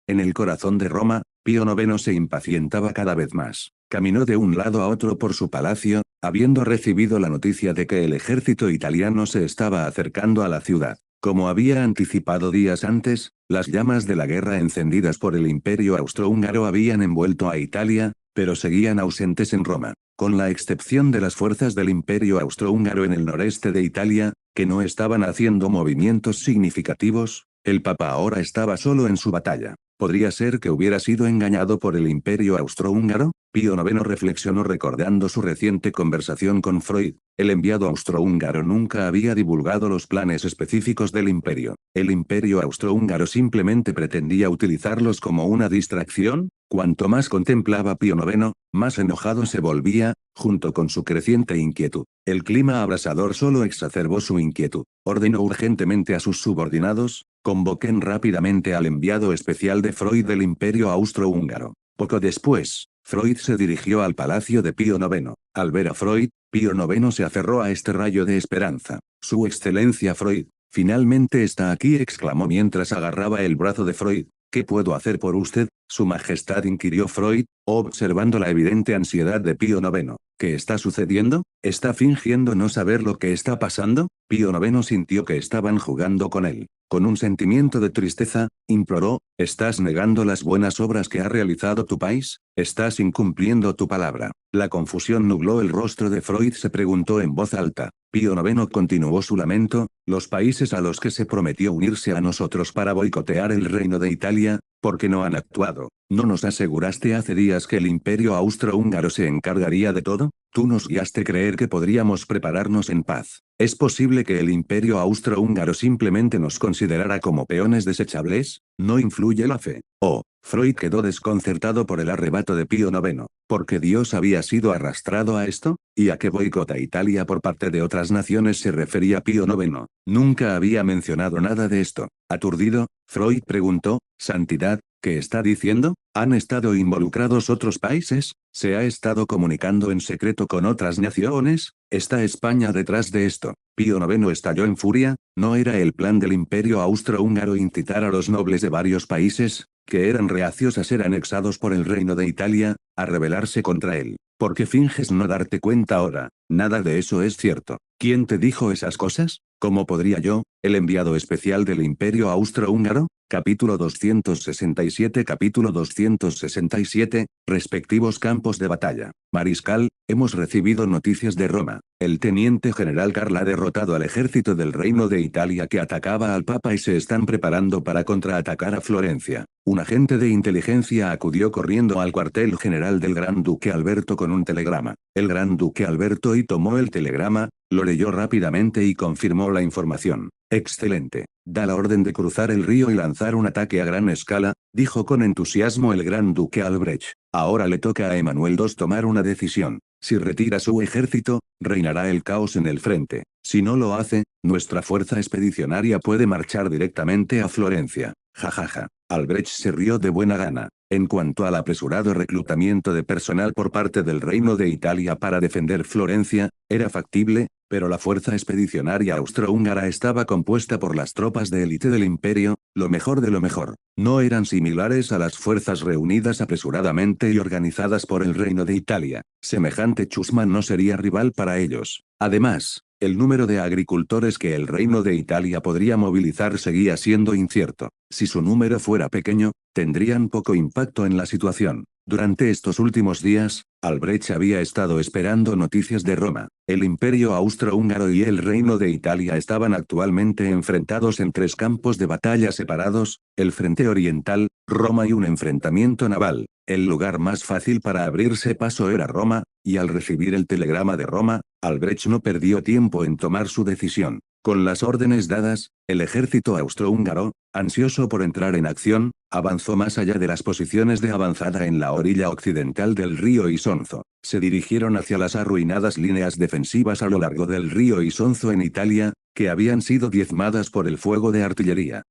En el corazón de Roma, Pío IX se impacientaba cada vez más. Caminó de un lado a otro por su palacio, habiendo recibido la noticia de que el ejército italiano se estaba acercando a la ciudad. Como había anticipado días antes, las llamas de la guerra encendidas por el Imperio Austrohúngaro habían envuelto a Italia, pero seguían ausentes en Roma. Con la excepción de las fuerzas del Imperio Austrohúngaro en el noreste de Italia, que no estaban haciendo movimientos significativos, el Papa ahora estaba solo en su batalla. ¿Podría ser que hubiera sido engañado por el Imperio Austrohúngaro? Pío IX reflexionó recordando su reciente conversación con Freud. El enviado austrohúngaro nunca había divulgado los planes específicos del imperio. ¿El Imperio Austrohúngaro simplemente pretendía utilizarlos como una distracción? Cuanto más contemplaba Pío IX, más enojado se volvía, junto con su creciente inquietud. El clima abrasador solo exacerbó su inquietud. Ordenó urgentemente a sus subordinados: convoquen rápidamente al enviado especial de Freud del Imperio Austrohúngaro. Poco después, Freud se dirigió al palacio de Pío IX. Al ver a Freud, Pío IX se aferró a este rayo de esperanza. Su excelencia Freud, finalmente está aquí, exclamó mientras agarraba el brazo de Freud. ¿Qué puedo hacer por usted, Su Majestad?, inquirió Freud, observando la evidente ansiedad de Pío IX. ¿Qué está sucediendo? ¿Está fingiendo no saber lo que está pasando? Pío IX sintió que estaban jugando con él. Con un sentimiento de tristeza, imploró: ¿estás negando las buenas obras que ha realizado tu país? ¿Estás incumpliendo tu palabra? La confusión nubló el rostro de Freud. Se preguntó en voz alta. Pío IX continuó su lamento: los países a los que se prometió unirse a nosotros para boicotear el reino de Italia, ¿por qué no han actuado? ¿No nos aseguraste hace días que el Imperio Austrohúngaro se encargaría de todo? Tú nos guiaste a creer que podríamos prepararnos en paz. ¿Es posible que el Imperio Austrohúngaro simplemente nos considerara como peones desechables? ¿No influye la fe? Oh, Freud quedó desconcertado por el arrebato de Pío IX. ¿Por qué Dios había sido arrastrado a esto? ¿Y a qué boicot a Italia por parte de otras naciones se refería Pío IX? Nunca había mencionado nada de esto. Aturdido, Freud preguntó: Santidad, ¿qué está diciendo? ¿Han estado involucrados otros países? ¿Se ha estado comunicando en secreto con otras naciones? ¿Está España detrás de esto? Pío IX estalló en furia. ¿No era el plan del Imperio Austrohúngaro incitar a los nobles de varios países, que eran reacios a ser anexados por el Reino de Italia, a rebelarse contra él? ¿Por qué finges no darte cuenta ahora? Nada de eso es cierto. ¿Quién te dijo esas cosas? ¿Cómo podría yo, el enviado especial del Imperio Austrohúngaro? Capítulo 267. Capítulo 267, respectivos campos de batalla. Mariscal, hemos recibido noticias de Roma. El teniente general Karl ha derrotado al ejército del Reino de Italia que atacaba al Papa y se están preparando para contraatacar a Florencia. Un agente de inteligencia acudió corriendo al cuartel general del Gran Duque Alberto con un telegrama. El Gran Duque Alberto tomó el telegrama, lo leyó rápidamente y confirmó la información. Excelente. Da la orden de cruzar el río y lanzar un ataque a gran escala, dijo con entusiasmo el Gran Duque Albrecht. Ahora le toca a Emanuel II tomar una decisión. Si retira su ejército, reinará el caos en el frente. Si no lo hace, nuestra fuerza expedicionaria puede marchar directamente a Florencia. Jajaja. Albrecht se rió de buena gana. En cuanto al apresurado reclutamiento de personal por parte del Reino de Italia para defender Florencia, era factible, pero la fuerza expedicionaria austrohúngara estaba compuesta por las tropas de élite del imperio, lo mejor de lo mejor. No eran similares a las fuerzas reunidas apresuradamente y organizadas por el Reino de Italia. Semejante chusma no sería rival para ellos. Además, el número de agricultores que el Reino de Italia podría movilizar seguía siendo incierto. Si su número fuera pequeño, tendrían poco impacto en la situación. Durante estos últimos días, Albrecht había estado esperando noticias de Roma. El Imperio Austrohúngaro y el Reino de Italia estaban actualmente enfrentados en tres campos de batalla separados: el frente oriental, Roma y un enfrentamiento naval. El lugar más fácil para abrirse paso era Roma, y al recibir el telegrama de Roma, Albrecht no perdió tiempo en tomar su decisión. Con las órdenes dadas, el ejército austrohúngaro, ansioso por entrar en acción, Avanzó más allá de las posiciones de avanzada en la orilla occidental del río Isonzo. Se dirigieron hacia las arruinadas líneas defensivas a lo largo del río Isonzo en Italia, que habían sido diezmadas por el fuego de artillería.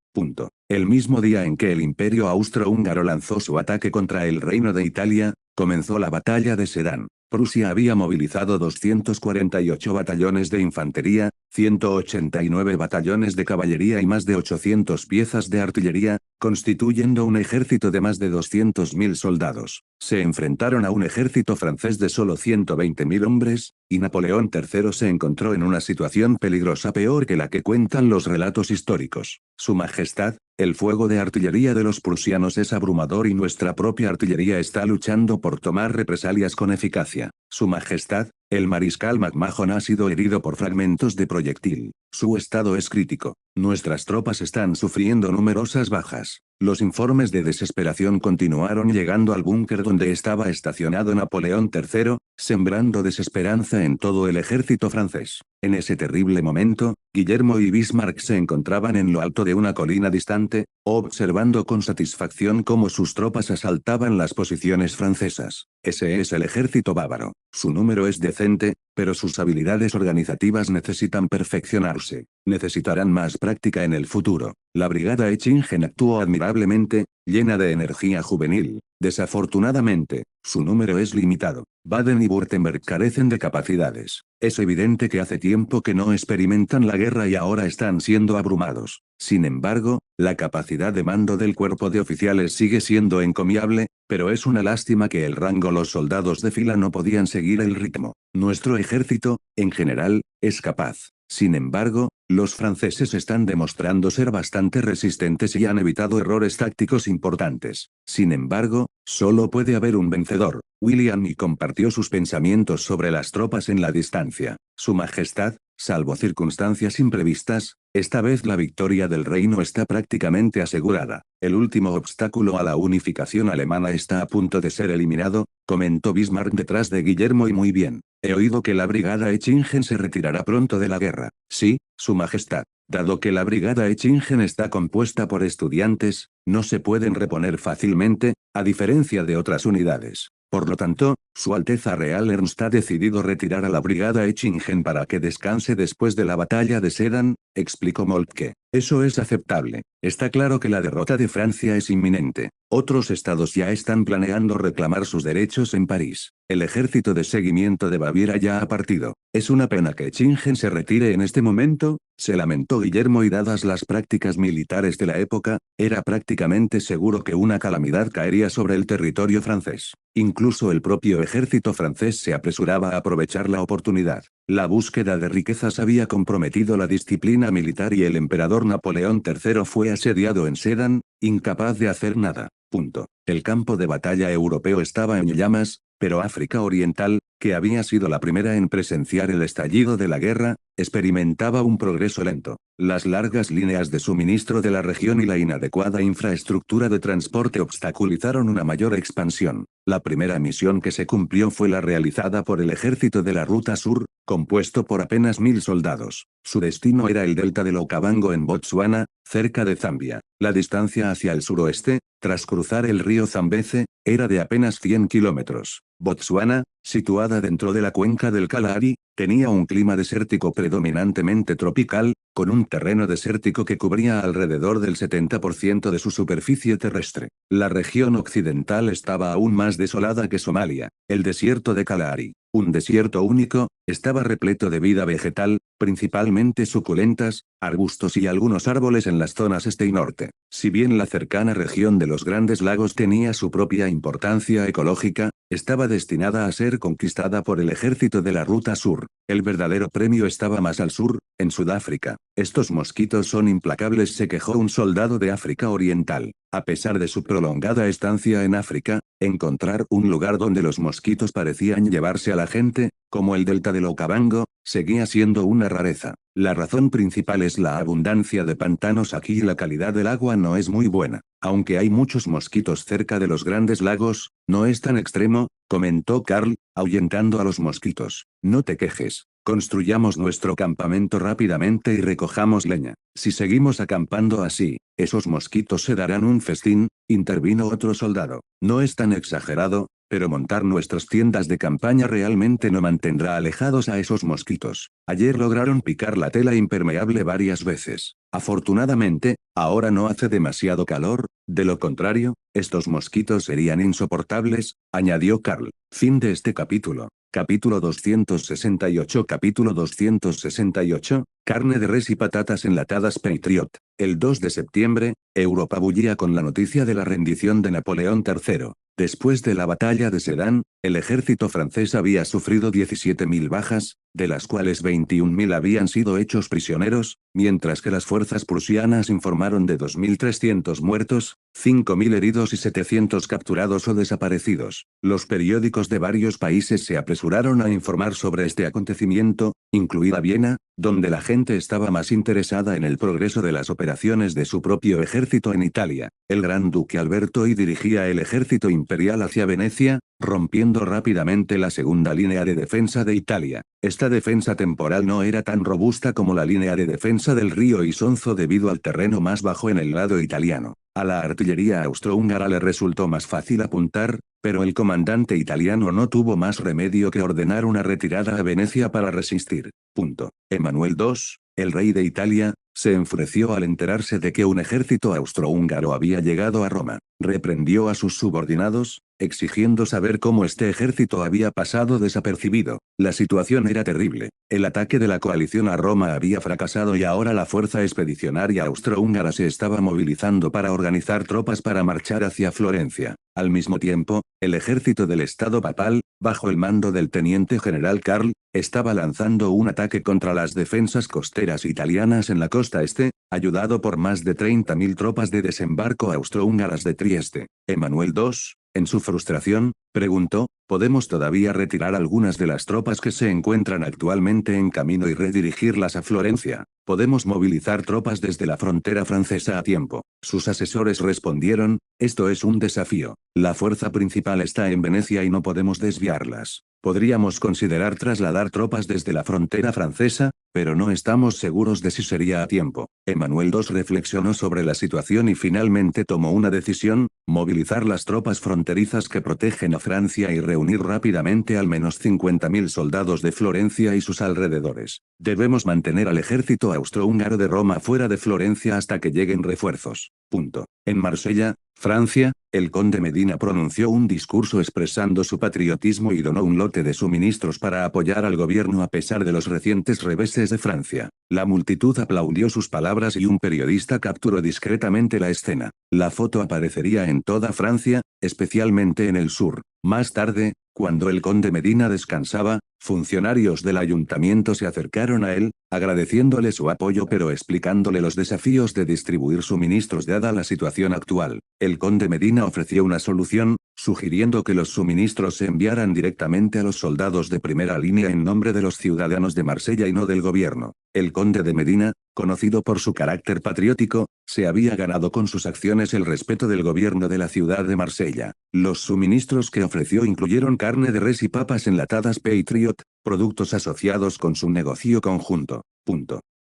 El mismo día en que el Imperio Austrohúngaro lanzó su ataque contra el Reino de Italia, comenzó la batalla de Sedán. Prusia había movilizado 248 batallones de infantería, 189 batallones de caballería y más de 800 piezas de artillería, constituyendo un ejército de más de 200.000 soldados. Se enfrentaron a un ejército francés de solo 120.000 hombres, y Napoleón III se encontró en una situación peligrosa peor que la que cuentan los relatos históricos. Su Majestad, el fuego de artillería de los prusianos es abrumador y nuestra propia artillería está luchando por tomar represalias con eficacia. Su Majestad, el mariscal McMahon ha sido herido por fragmentos de proyectil. Su estado es crítico. Nuestras tropas están sufriendo numerosas bajas. Los informes de desesperación continuaron llegando al búnker donde estaba estacionado Napoleón III, sembrando desesperanza en todo el ejército francés. En ese terrible momento, Guillermo y Bismarck se encontraban en lo alto de una colina distante, observando con satisfacción cómo sus tropas asaltaban las posiciones francesas. Ese es el ejército bávaro. Su número es decente, pero sus habilidades organizativas necesitan perfeccionarse. Necesitarán más práctica en el futuro. La brigada Echingen actuó admirablemente, llena de energía juvenil. Desafortunadamente, su número es limitado. Baden y Württemberg carecen de capacidades. Es evidente que hace tiempo que no experimentan la guerra y ahora están siendo abrumados. Sin embargo, la capacidad de mando del cuerpo de oficiales sigue siendo encomiable, pero es una lástima que el rango los soldados de fila no podían seguir el ritmo. Nuestro ejército, en general, es capaz. Sin embargo, los franceses están demostrando ser bastante resistentes y han evitado errores tácticos importantes. Sin embargo, solo puede haber un vencedor. William y compartió sus pensamientos sobre las tropas en la distancia. Su Majestad, salvo circunstancias imprevistas, esta vez la victoria del reino está prácticamente asegurada. El último obstáculo a la unificación alemana está a punto de ser eliminado, comentó Bismarck detrás de Guillermo y muy bien. He oído que la brigada Echingen se retirará pronto de la guerra. Sí, Su Majestad. Dado que la brigada Echingen está compuesta por estudiantes, no se pueden reponer fácilmente, a diferencia de otras unidades. Por lo tanto, Su Alteza Real Ernst ha decidido retirar a la brigada Echingen para que descanse después de la batalla de Sedan, explicó Moltke. Eso es aceptable. Está claro que la derrota de Francia es inminente. Otros estados ya están planeando reclamar sus derechos en París. El ejército de seguimiento de Baviera ya ha partido. Es una pena que Echingen se retire en este momento, se lamentó Guillermo, y dadas las prácticas militares de la época, era prácticamente seguro que una calamidad caería sobre el territorio francés. Incluso el propio ejército francés se apresuraba a aprovechar la oportunidad. La búsqueda de riquezas había comprometido la disciplina militar y el emperador Napoleón III fue asediado en Sedan, incapaz de hacer nada. El campo de batalla europeo estaba en llamas, pero África Oriental, que había sido la primera en presenciar el estallido de la guerra, experimentaba un progreso lento. Las largas líneas de suministro de la región y la inadecuada infraestructura de transporte obstaculizaron una mayor expansión. La primera misión que se cumplió fue la realizada por el ejército de la Ruta Sur, compuesto por apenas 1000 soldados. Su destino era el delta del Okavango en Botsuana, cerca de Zambia. La distancia hacia el suroeste, tras cruzar el río Zambeze, era de apenas 100 kilómetros. Botsuana, situada dentro de la cuenca del Kalahari, tenía un clima desértico predominantemente tropical, con un terreno desértico que cubría alrededor del 70% de su superficie terrestre. La región occidental estaba aún más desolada que Somalia. El desierto de Kalahari, un desierto único, estaba repleto de vida vegetal, principalmente suculentas, arbustos y algunos árboles en las zonas este y norte. Si bien la cercana región de los Grandes Lagos tenía su propia importancia ecológica, estaba destinada a ser conquistada por el ejército de la Ruta Sur. El verdadero premio estaba más al sur, en Sudáfrica. Estos mosquitos son implacables, se quejó un soldado de África Oriental. A pesar de su prolongada estancia en África, encontrar un lugar donde los mosquitos parecían llevarse a la gente, como el delta del Okavango, seguía siendo una rareza. La razón principal es la abundancia de pantanos aquí y la calidad del agua no es muy buena. Aunque hay muchos mosquitos cerca de los Grandes Lagos, no es tan extremo, comentó Karl, ahuyentando a los mosquitos. No te quejes. Construyamos nuestro campamento rápidamente y recojamos leña. Si seguimos acampando así, esos mosquitos se darán un festín, intervino otro soldado. No es tan exagerado, pero montar nuestras tiendas de campaña realmente no mantendrá alejados a esos mosquitos. Ayer lograron picar la tela impermeable varias veces. Afortunadamente, ahora no hace demasiado calor, de lo contrario, estos mosquitos serían insoportables, añadió Carl. Fin de este capítulo. Capítulo 268. Capítulo 268, carne de res y patatas enlatadas Patriot. El 2 de septiembre, Europa bullía con la noticia de la rendición de Napoleón III. Después de la batalla de Sedan, el ejército francés había sufrido 17.000 bajas, de las cuales 21.000 habían sido hechos prisioneros, mientras que las fuerzas prusianas informaron de 2.300 muertos, 5.000 heridos y 700 capturados o desaparecidos. Los periódicos de varios países se apresuraron a informar sobre este acontecimiento, incluida Viena, donde la gente estaba más interesada en el progreso de las operaciones de su propio ejército en Italia. El gran duque Alberto I dirigía el ejército imperial hacia Venecia, rompiendo rápidamente la segunda línea de defensa de Italia. Esta defensa temporal no era tan robusta como la línea de defensa del río Isonzo debido al terreno más bajo en el lado italiano. A la artillería austrohúngara le resultó más fácil apuntar, pero el comandante italiano no tuvo más remedio que ordenar una retirada a Venecia para resistir. Emanuel II, el rey de Italia, se enfureció al enterarse de que un ejército austrohúngaro había llegado a Roma. Reprendió a sus subordinados, exigiendo saber cómo este ejército había pasado desapercibido. La situación era terrible. El ataque de la coalición a Roma había fracasado y ahora la fuerza expedicionaria austrohúngara se estaba movilizando para organizar tropas para marchar hacia Florencia. Al mismo tiempo, el ejército del Estado papal, bajo el mando del teniente general Karl, estaba lanzando un ataque contra las defensas costeras italianas en la costa este, ayudado por más de 30.000 tropas de desembarco austrohúngaras de Trieste. Emanuel II, en su frustración, preguntó, ¿podemos todavía retirar algunas de las tropas que se encuentran actualmente en camino y redirigirlas a Florencia? ¿Podemos movilizar tropas desde la frontera francesa a tiempo? Sus asesores respondieron, esto es un desafío. La fuerza principal está en Venecia y no podemos desviarlas. Podríamos considerar trasladar tropas desde la frontera francesa, pero no estamos seguros de si sería a tiempo. Emanuel II reflexionó sobre la situación y finalmente tomó una decisión, movilizar las tropas fronterizas que protegen a Francia y reunir rápidamente al menos 50.000 soldados de Florencia y sus alrededores. Debemos mantener al ejército austrohúngaro de Roma fuera de Florencia hasta que lleguen refuerzos. En Marsella, Francia, el conde Medina pronunció un discurso expresando su patriotismo y donó un lote de suministros para apoyar al gobierno a pesar de los recientes reveses de Francia. La multitud aplaudió sus palabras y un periodista capturó discretamente la escena. La foto aparecería en toda Francia, especialmente en el sur. Más tarde, cuando el conde Medina descansaba, funcionarios del ayuntamiento se acercaron a él, agradeciéndole su apoyo pero explicándole los desafíos de distribuir suministros dada la situación actual. El conde Medina ofreció una solución, sugiriendo que los suministros se enviaran directamente a los soldados de primera línea en nombre de los ciudadanos de Marsella y no del gobierno. El conde de Medina, conocido por su carácter patriótico, se había ganado con sus acciones el respeto del gobierno de la ciudad de Marsella. Los suministros que ofreció incluyeron carne de res y papas enlatadas Patriot, productos asociados con su negocio conjunto.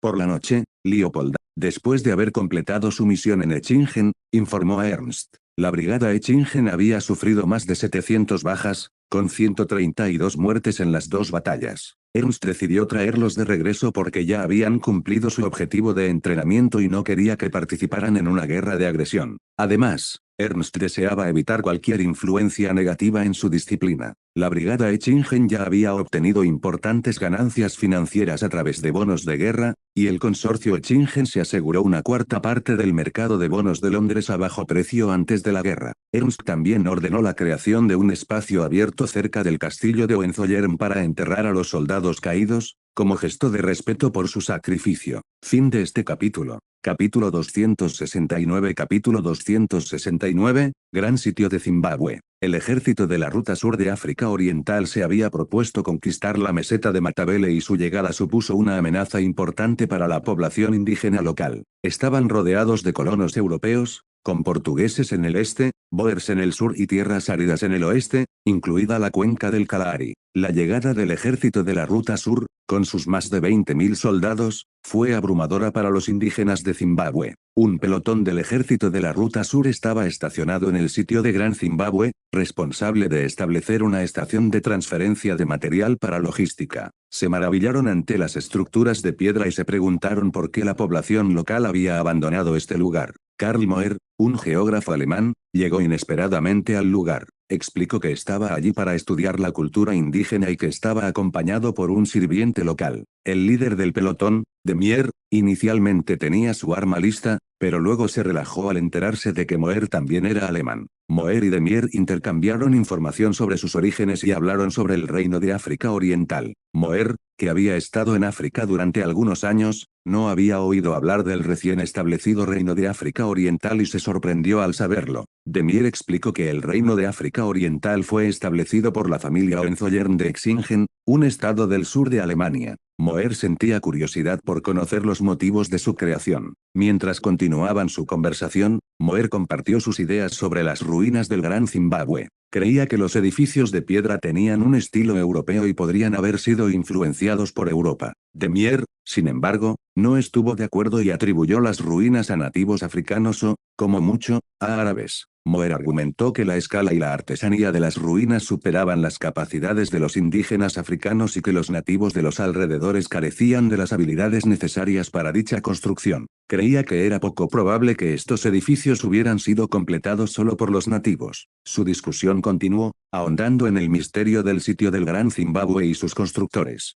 Por la noche, Leopold, después de haber completado su misión en Echingen, informó a Ernst. La brigada Echingen había sufrido más de 700 bajas, con 132 muertes en las dos batallas. Ernst decidió traerlos de regreso porque ya habían cumplido su objetivo de entrenamiento y no quería que participaran en una guerra de agresión. Además, Ernst deseaba evitar cualquier influencia negativa en su disciplina. La brigada Echingen ya había obtenido importantes ganancias financieras a través de bonos de guerra, y el consorcio Echingen se aseguró una cuarta parte del mercado de bonos de Londres a bajo precio antes de la guerra. Ernst también ordenó la creación de un espacio abierto cerca del castillo de Hohenzollern para enterrar a los soldados caídos, como gesto de respeto por su sacrificio. Fin de este capítulo. Capítulo 269. Capítulo 269, Gran sitio de Zimbabue. El ejército de la ruta sur de África Oriental se había propuesto conquistar la meseta de Matabele y su llegada supuso una amenaza importante para la población indígena local. Estaban rodeados de colonos europeos, con portugueses en el este, bóers en el sur y tierras áridas en el oeste, incluida la cuenca del Kalahari. La llegada del ejército de la Ruta Sur, con sus más de 20.000 soldados, fue abrumadora para los indígenas de Zimbabue. Un pelotón del ejército de la Ruta Sur estaba estacionado en el sitio de Gran Zimbabue, responsable de establecer una estación de transferencia de material para logística. Se maravillaron ante las estructuras de piedra y se preguntaron por qué la población local había abandonado este lugar. Karl Moer, un geógrafo alemán, llegó inesperadamente al lugar. Explicó que estaba allí para estudiar la cultura indígena y que estaba acompañado por un sirviente local. El líder del pelotón, de Mier, inicialmente tenía su arma lista, pero luego se relajó al enterarse de que Moer también era alemán. Moer y de Mier intercambiaron información sobre sus orígenes y hablaron sobre el reino de África Oriental. Moer, que había estado en África durante algunos años, no había oído hablar del recién establecido reino de África Oriental y se sorprendió al saberlo. De Mier explicó que el reino de África Oriental fue establecido por la familia Hohenzollern de Exingen, un estado del sur de Alemania. Moer sentía curiosidad por conocer los motivos de su creación. Mientras continuaban su conversación, Moer compartió sus ideas sobre las ruinas del Gran Zimbabue. Creía que los edificios de piedra tenían un estilo europeo y podrían haber sido influenciados por Europa. De Mier, sin embargo, no estuvo de acuerdo y atribuyó las ruinas a nativos africanos o, como mucho, a árabes. Moer argumentó que la escala y la artesanía de las ruinas superaban las capacidades de los indígenas africanos y que los nativos de los alrededores carecían de las habilidades necesarias para dicha construcción. Creía que era poco probable que estos edificios hubieran sido completados solo por los nativos. Su discusión continuó, ahondando en el misterio del sitio del Gran Zimbabue y sus constructores.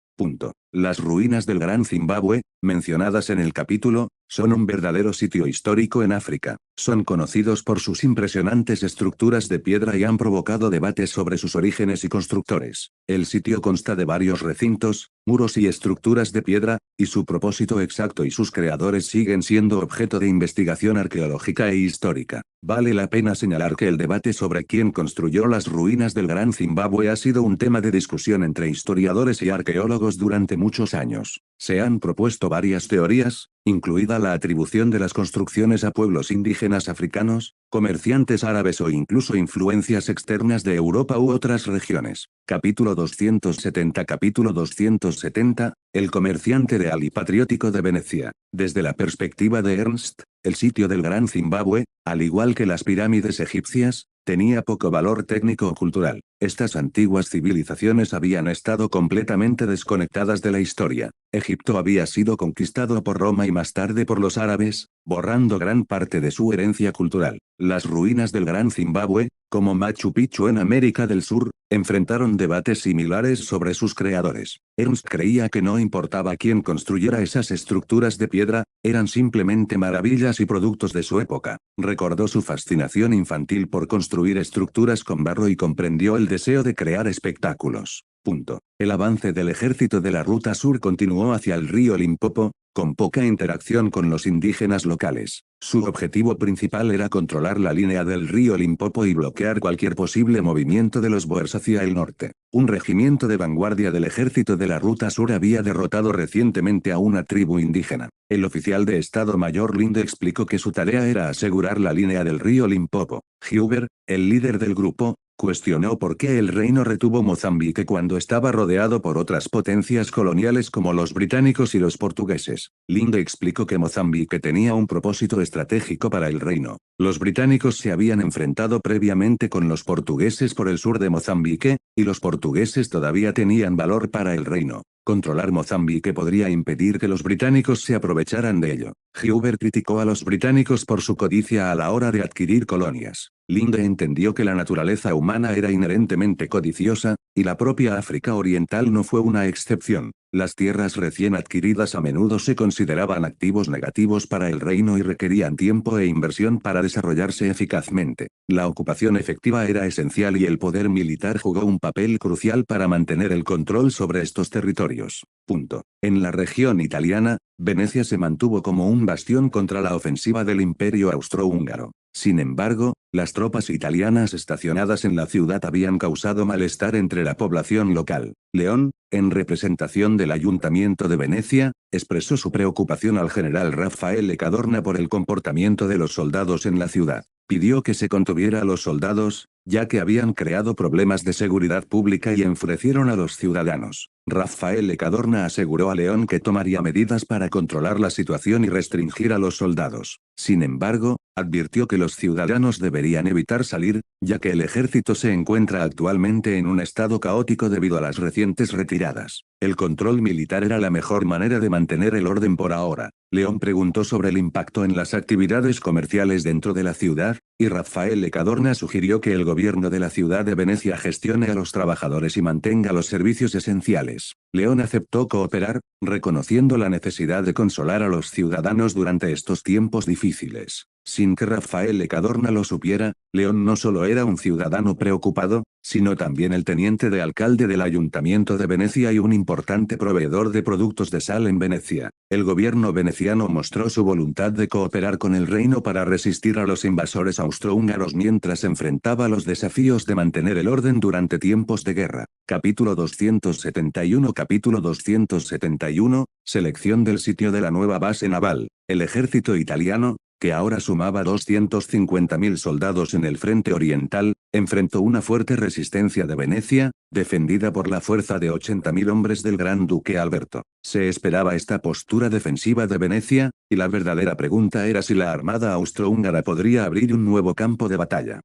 Las ruinas del Gran Zimbabue, mencionadas en el capítulo, son un verdadero sitio histórico en África. Son conocidos por sus impresionantes estructuras de piedra y han provocado debates sobre sus orígenes y constructores. El sitio consta de varios recintos, muros y estructuras de piedra, y su propósito exacto y sus creadores siguen siendo objeto de investigación arqueológica e histórica. Vale la pena señalar que el debate sobre quién construyó las ruinas del Gran Zimbabue ha sido un tema de discusión entre historiadores y arqueólogos durante muchos años. Se han propuesto varias teorías, incluida la atribución de las construcciones a pueblos indígenas africanos, comerciantes árabes o incluso influencias externas de Europa u otras regiones. Capítulo 270 El comerciante real y patriótico de Venecia. Desde la perspectiva de Ernst, el sitio del Gran Zimbabue, al igual que las pirámides egipcias, tenía poco valor técnico o cultural. Estas antiguas civilizaciones habían estado completamente desconectadas de la historia. Egipto había sido conquistado por Roma y más tarde por los árabes, borrando gran parte de su herencia cultural. Las ruinas del Gran Zimbabue, como Machu Picchu en América del Sur, enfrentaron debates similares sobre sus creadores. Ernst creía que no importaba quién construyera esas estructuras de piedra, eran simplemente maravillas y productos de su época. Recordó su fascinación infantil por construir estructuras con barro y comprendió el deseo de crear espectáculos. El avance del ejército de la Ruta Sur continuó hacia el río Limpopo, con poca interacción con los indígenas locales. Su objetivo principal era controlar la línea del río Limpopo y bloquear cualquier posible movimiento de los boers hacia el norte. Un regimiento de vanguardia del ejército de la Ruta Sur había derrotado recientemente a una tribu indígena. El oficial de Estado Mayor Linde explicó que su tarea era asegurar la línea del río Limpopo. Huber, el líder del grupo, cuestionó por qué el reino retuvo Mozambique cuando estaba rodeado por otras potencias coloniales como los británicos y los portugueses. Linde explicó que Mozambique tenía un propósito estratégico para el reino. Los británicos se habían enfrentado previamente con los portugueses por el sur de Mozambique, y los portugueses todavía tenían valor para el reino. Controlar Mozambique podría impedir que los británicos se aprovecharan de ello. Huber criticó a los británicos por su codicia a la hora de adquirir colonias. Linde entendió que la naturaleza humana era inherentemente codiciosa, y la propia África Oriental no fue una excepción. Las tierras recién adquiridas a menudo se consideraban activos negativos para el reino y requerían tiempo e inversión para desarrollarse eficazmente. La ocupación efectiva era esencial y el poder militar jugó un papel crucial para mantener el control sobre estos territorios. En la región italiana, Venecia se mantuvo como un bastión contra la ofensiva del Imperio Austrohúngaro. Sin embargo, las tropas italianas estacionadas en la ciudad habían causado malestar entre la población local. León, en representación del Ayuntamiento de Venecia, expresó su preocupación al general Raffaele Cadorna por el comportamiento de los soldados en la ciudad. Pidió que se contuviera a los soldados, ya que habían creado problemas de seguridad pública y enfurecieron a los ciudadanos. Raffaele Cadorna aseguró a León que tomaría medidas para controlar la situación y restringir a los soldados. Sin embargo, advirtió que los ciudadanos deberían evitar salir, ya que el ejército se encuentra actualmente en un estado caótico debido a las recientes retiradas. El control militar era la mejor manera de mantener el orden por ahora. León preguntó sobre el impacto en las actividades comerciales dentro de la ciudad, y Raffaele Cadorna sugirió que el gobierno de la ciudad de Venecia gestione a los trabajadores y mantenga los servicios esenciales. León aceptó cooperar, reconociendo la necesidad de consolar a los ciudadanos durante estos tiempos difíciles. Sin que Raffaele Cadorna lo supiera, León no solo era un ciudadano preocupado, sino también el teniente de alcalde del Ayuntamiento de Venecia y un importante proveedor de productos de sal en Venecia. El gobierno veneciano mostró su voluntad de cooperar con el reino para resistir a los invasores austrohúngaros mientras enfrentaba los desafíos de mantener el orden durante tiempos de guerra. Capítulo 271 Capítulo 271, Selección del sitio de la nueva base naval. El ejército italiano, que ahora sumaba 250.000 soldados en el frente oriental, enfrentó una fuerte resistencia de Venecia, defendida por la fuerza de 80.000 hombres del gran duque Alberto. Se esperaba esta postura defensiva de Venecia, y la verdadera pregunta era si la armada austrohúngara podría abrir un nuevo campo de batalla.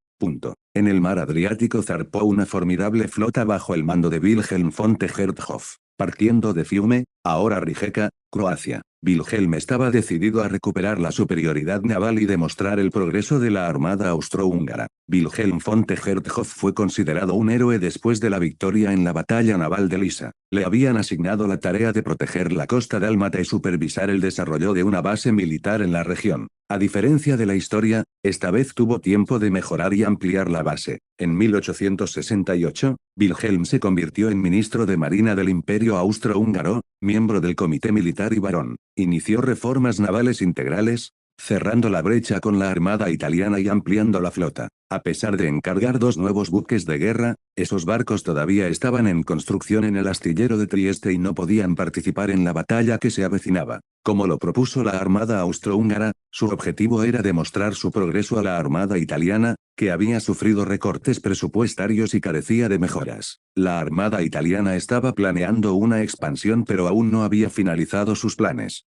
En el mar Adriático zarpó una formidable flota bajo el mando de Wilhelm von Tegersdorff, partiendo de Fiume, ahora Rijeka, Croacia. Wilhelm estaba decidido a recuperar la superioridad naval y demostrar el progreso de la armada austrohúngara. Wilhelm von Tegersdorff fue considerado un héroe después de la victoria en la batalla naval de Lissa. Le habían asignado la tarea de proteger la costa dálmata y supervisar el desarrollo de una base militar en la región. A diferencia de la historia, esta vez tuvo tiempo de mejorar y ampliar la base. En 1868, Wilhelm se convirtió en ministro de Marina del Imperio Austrohúngaro, miembro del Comité Militar y Barón. Inició reformas navales integrales, cerrando la brecha con la armada italiana y ampliando la flota. A pesar de encargar 2 nuevos buques de guerra, esos barcos todavía estaban en construcción en el astillero de Trieste y no podían participar en la batalla que se avecinaba. Como lo propuso la armada austrohúngara, su objetivo era demostrar su progreso a la armada italiana, que había sufrido recortes presupuestarios y carecía de mejoras. La armada italiana estaba planeando una expansión pero aún no había finalizado sus planes.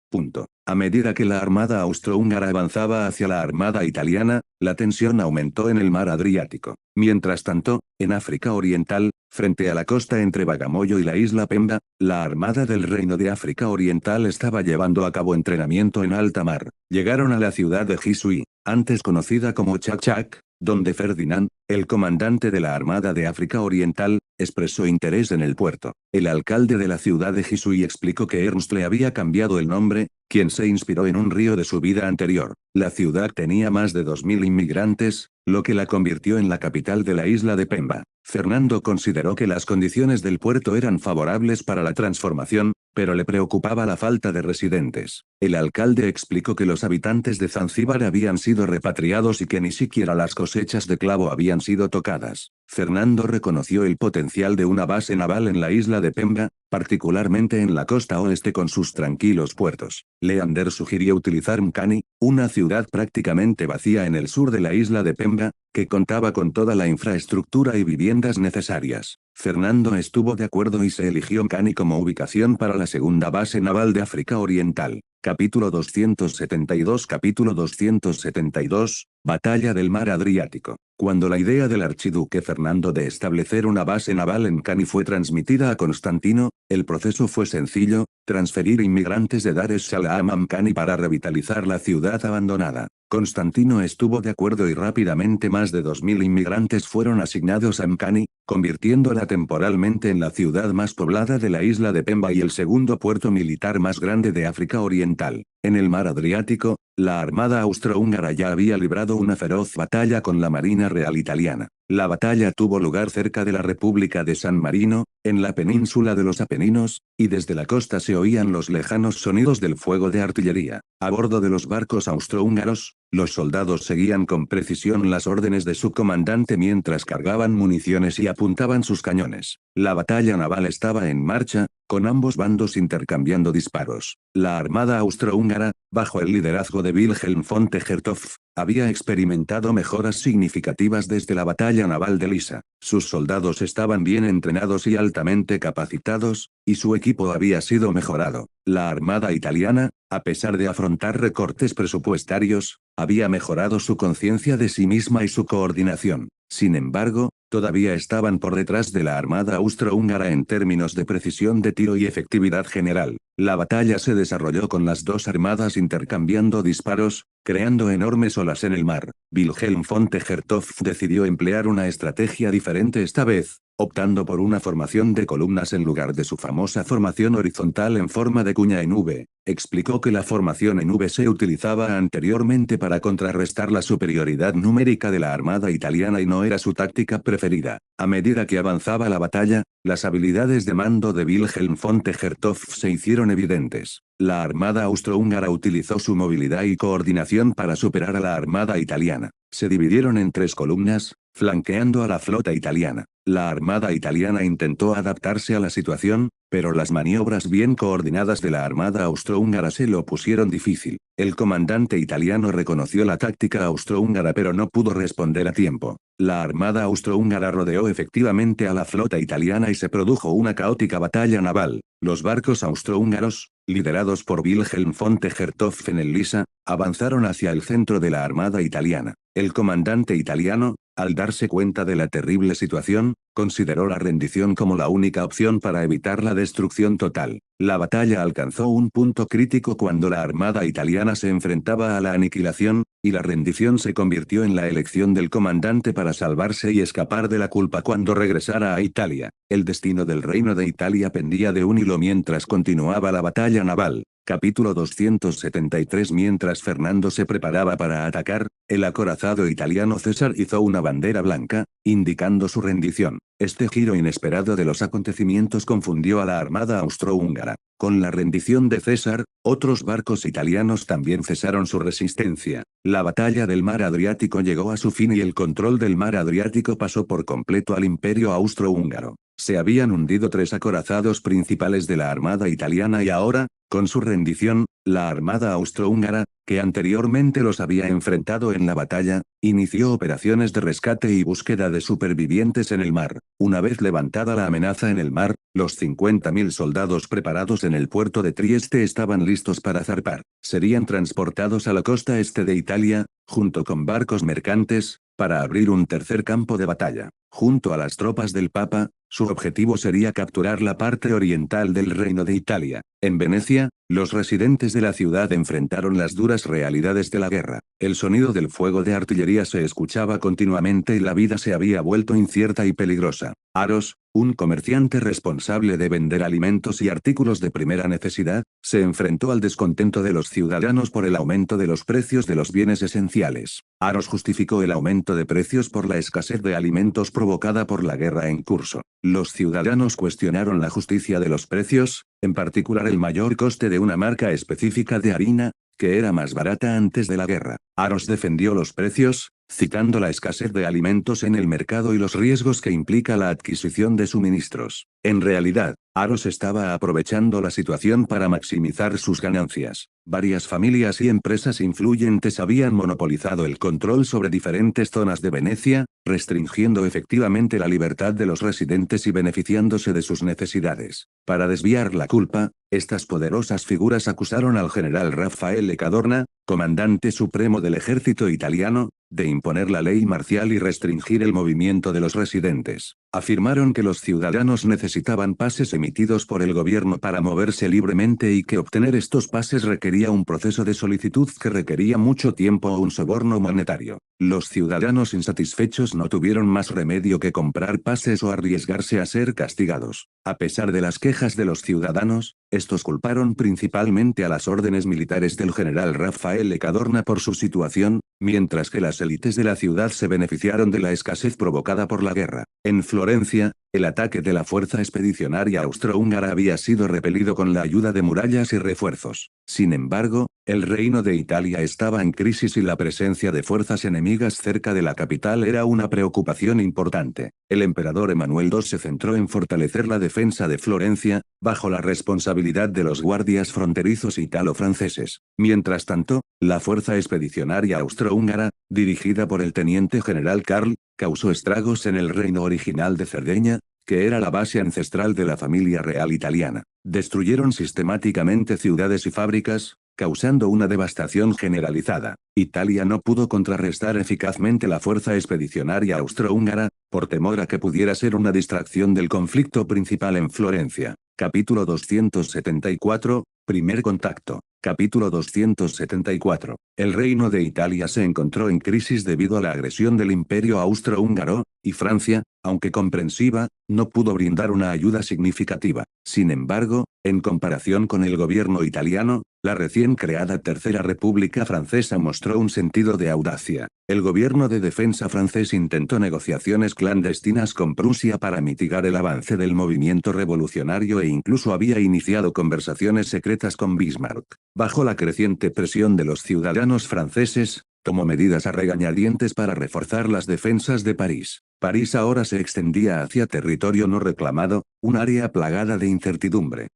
A medida que la armada austrohúngara avanzaba hacia la armada italiana, la tensión aumentó en el mar Adriático. Mientras tanto, en África Oriental, frente a la costa entre Bagamoyo y la isla Pemba, la armada del Reino de África Oriental estaba llevando a cabo entrenamiento en alta mar. Llegaron a la ciudad de Gisuí, antes conocida como Chak-Chak, donde Ferdinand, el comandante de la Armada de África Oriental, expresó interés en el puerto. El alcalde de la ciudad de Gisuí explicó que Ernst le había cambiado el nombre, quien se inspiró en un río de su vida anterior. La ciudad tenía más de 2.000 inmigrantes, lo que la convirtió en la capital de la isla de Pemba. Fernando consideró que las condiciones del puerto eran favorables para la transformación, pero le preocupaba la falta de residentes. El alcalde explicó que los habitantes de Zanzíbar habían sido repatriados y que ni siquiera las cosechas de clavo habían sido tocadas. Fernando reconoció el potencial de una base naval en la isla de Pemba, particularmente en la costa oeste con sus tranquilos puertos. Leander sugirió utilizar Mkani, una ciudad prácticamente vacía en el sur de la isla de Pemba, que contaba con toda la infraestructura y viviendas necesarias. Fernando estuvo de acuerdo y se eligió Mkani como ubicación para la segunda base naval de África Oriental. Capítulo 272 Capítulo 272, Batalla del Mar Adriático. Cuando la idea del archiduque Fernando de establecer una base naval en Mkani fue transmitida a Constantino, el proceso fue sencillo: transferir inmigrantes de Dar es Salaam a Mkani para revitalizar la ciudad abandonada. Constantino estuvo de acuerdo y rápidamente más de 2.000 inmigrantes fueron asignados a Mkani, convirtiéndola temporalmente en la ciudad más poblada de la isla de Pemba y el segundo puerto militar más grande de África Oriental. En el mar Adriático, la armada austrohúngara ya había librado una feroz batalla con la Marina Real Italiana. La batalla tuvo lugar cerca de la República de San Marino, en la península de los Apeninos, y desde la costa se oían los lejanos sonidos del fuego de artillería. A bordo de los barcos austrohúngaros, los soldados seguían con precisión las órdenes de su comandante mientras cargaban municiones y apuntaban sus cañones. La batalla naval estaba en marcha, con ambos bandos intercambiando disparos. La armada austrohúngara, bajo el liderazgo de Wilhelm von Tegetthoff, había experimentado mejoras significativas desde la batalla naval de Lisa. Sus soldados estaban bien entrenados y altamente capacitados, y su equipo había sido mejorado. La armada italiana, a pesar de afrontar recortes presupuestarios, había mejorado su conciencia de sí misma y su coordinación. Sin embargo, todavía estaban por detrás de la armada austrohúngara en términos de precisión de tiro y efectividad general. La batalla se desarrolló con las dos armadas intercambiando disparos, creando enormes olas en el mar. Wilhelm von Tegetthoff decidió emplear una estrategia diferente esta vez, optando por una formación de columnas en lugar de su famosa formación horizontal en forma de cuña en V. Explicó que la formación en V se utilizaba anteriormente para contrarrestar la superioridad numérica de la armada italiana y no era su táctica preferida. A medida que avanzaba la batalla, las habilidades de mando de Wilhelm von Tegetthoff se hicieron evidentes. La armada austrohúngara utilizó su movilidad y coordinación para superar a la armada italiana. Se dividieron en tres columnas, flanqueando a la flota italiana. La armada italiana intentó adaptarse a la situación, pero las maniobras bien coordinadas de la armada austrohúngara se lo pusieron difícil. El comandante italiano reconoció la táctica austrohúngara pero no pudo responder a tiempo. La armada austrohúngara rodeó efectivamente a la flota italiana y se produjo una caótica batalla naval. Los barcos austrohúngaros, liderados por Wilhelm von Tegetthoff en el Lisa, avanzaron hacia el centro de la armada italiana. El comandante italiano, al darse cuenta de la terrible situación, consideró la rendición como la única opción para evitar la destrucción total. La batalla alcanzó un punto crítico cuando la armada italiana se enfrentaba a la aniquilación, y la rendición se convirtió en la elección del comandante para salvarse y escapar de la culpa cuando regresara a Italia. El destino del reino de Italia pendía de un hilo mientras continuaba la batalla naval. Capítulo 273. Mientras Fernando se preparaba para atacar, el acorazado italiano César hizo una bandera blanca, indicando su rendición. Este giro inesperado de los acontecimientos confundió a la armada austrohúngara. Con la rendición de César, otros barcos italianos también cesaron su resistencia. La batalla del mar Adriático llegó a su fin y el control del mar Adriático pasó por completo al imperio austrohúngaro. Se habían hundido tres acorazados principales de la armada italiana y ahora, con su rendición, la armada austrohúngara, que anteriormente los había enfrentado en la batalla, inició operaciones de rescate y búsqueda de supervivientes en el mar. Una vez levantada la amenaza en el mar, los 50.000 soldados preparados en el puerto de Trieste estaban listos para zarpar. Serían transportados a la costa este de Italia, junto con barcos mercantes, para abrir un tercer campo de batalla. Junto a las tropas del Papa, su objetivo sería capturar la parte oriental del Reino de Italia. En Venecia, los residentes de la ciudad enfrentaron las duras realidades de la guerra. El sonido del fuego de artillería se escuchaba continuamente y la vida se había vuelto incierta y peligrosa. Aros, un comerciante responsable de vender alimentos y artículos de primera necesidad, se enfrentó al descontento de los ciudadanos por el aumento de los precios de los bienes esenciales. Aros justificó el aumento de precios por la escasez de alimentos provocada por la guerra en curso. Los ciudadanos cuestionaron la justicia de los precios, en particular el mayor coste de una marca específica de harina, que era más barata antes de la guerra. Aros defendió los precios, citando la escasez de alimentos en el mercado y los riesgos que implica la adquisición de suministros. En realidad, Aros estaba aprovechando la situación para maximizar sus ganancias. Varias familias y empresas influyentes habían monopolizado el control sobre diferentes zonas de Venecia, restringiendo efectivamente la libertad de los residentes y beneficiándose de sus necesidades. Para desviar la culpa, estas poderosas figuras acusaron al general Raffaele Cadorna, comandante supremo del ejército italiano, de imponer la ley marcial y restringir el movimiento de los residentes. Afirmaron que los ciudadanos necesitaban pases emitidos por el gobierno para moverse libremente y que obtener estos pases requería un proceso de solicitud que requería mucho tiempo o un soborno monetario. Los ciudadanos insatisfechos no tuvieron más remedio que comprar pases o arriesgarse a ser castigados. A pesar de las quejas de los ciudadanos, estos culparon principalmente a las órdenes militares del general Raffaele Cadorna por su situación, mientras que las las élites de la ciudad se beneficiaron de la escasez provocada por la guerra. En Florencia, el ataque de la fuerza expedicionaria austrohúngara había sido repelido con la ayuda de murallas y refuerzos. Sin embargo, el reino de Italia estaba en crisis y la presencia de fuerzas enemigas cerca de la capital era una preocupación importante. El emperador Emanuel II se centró en fortalecer la defensa de Florencia, bajo la responsabilidad de los guardias fronterizos italo-franceses. Mientras tanto, la fuerza expedicionaria austrohúngara, dirigida por el teniente general Karl, causó estragos en el reino original de Cerdeña, que era la base ancestral de la familia real italiana. Destruyeron sistemáticamente ciudades y fábricas, causando una devastación generalizada. Italia no pudo contrarrestar eficazmente la fuerza expedicionaria austrohúngara, por temor a que pudiera ser una distracción del conflicto principal en Florencia. Capítulo 274, Primer contacto. Capítulo 274. El reino de Italia se encontró en crisis debido a la agresión del Imperio austrohúngaro, y Francia, aunque comprensiva, no pudo brindar una ayuda significativa. Sin embargo, en comparación con el gobierno italiano, la recién creada Tercera República Francesa mostró un sentido de audacia. El gobierno de defensa francés intentó negociaciones clandestinas con Prusia para mitigar el avance del movimiento revolucionario e incluso había iniciado conversaciones secretas con Bismarck. Bajo la creciente presión de los ciudadanos franceses, tomó medidas a regañadientes para reforzar las defensas de París. París ahora se extendía hacia territorio no reclamado, un área plagada de incertidumbre.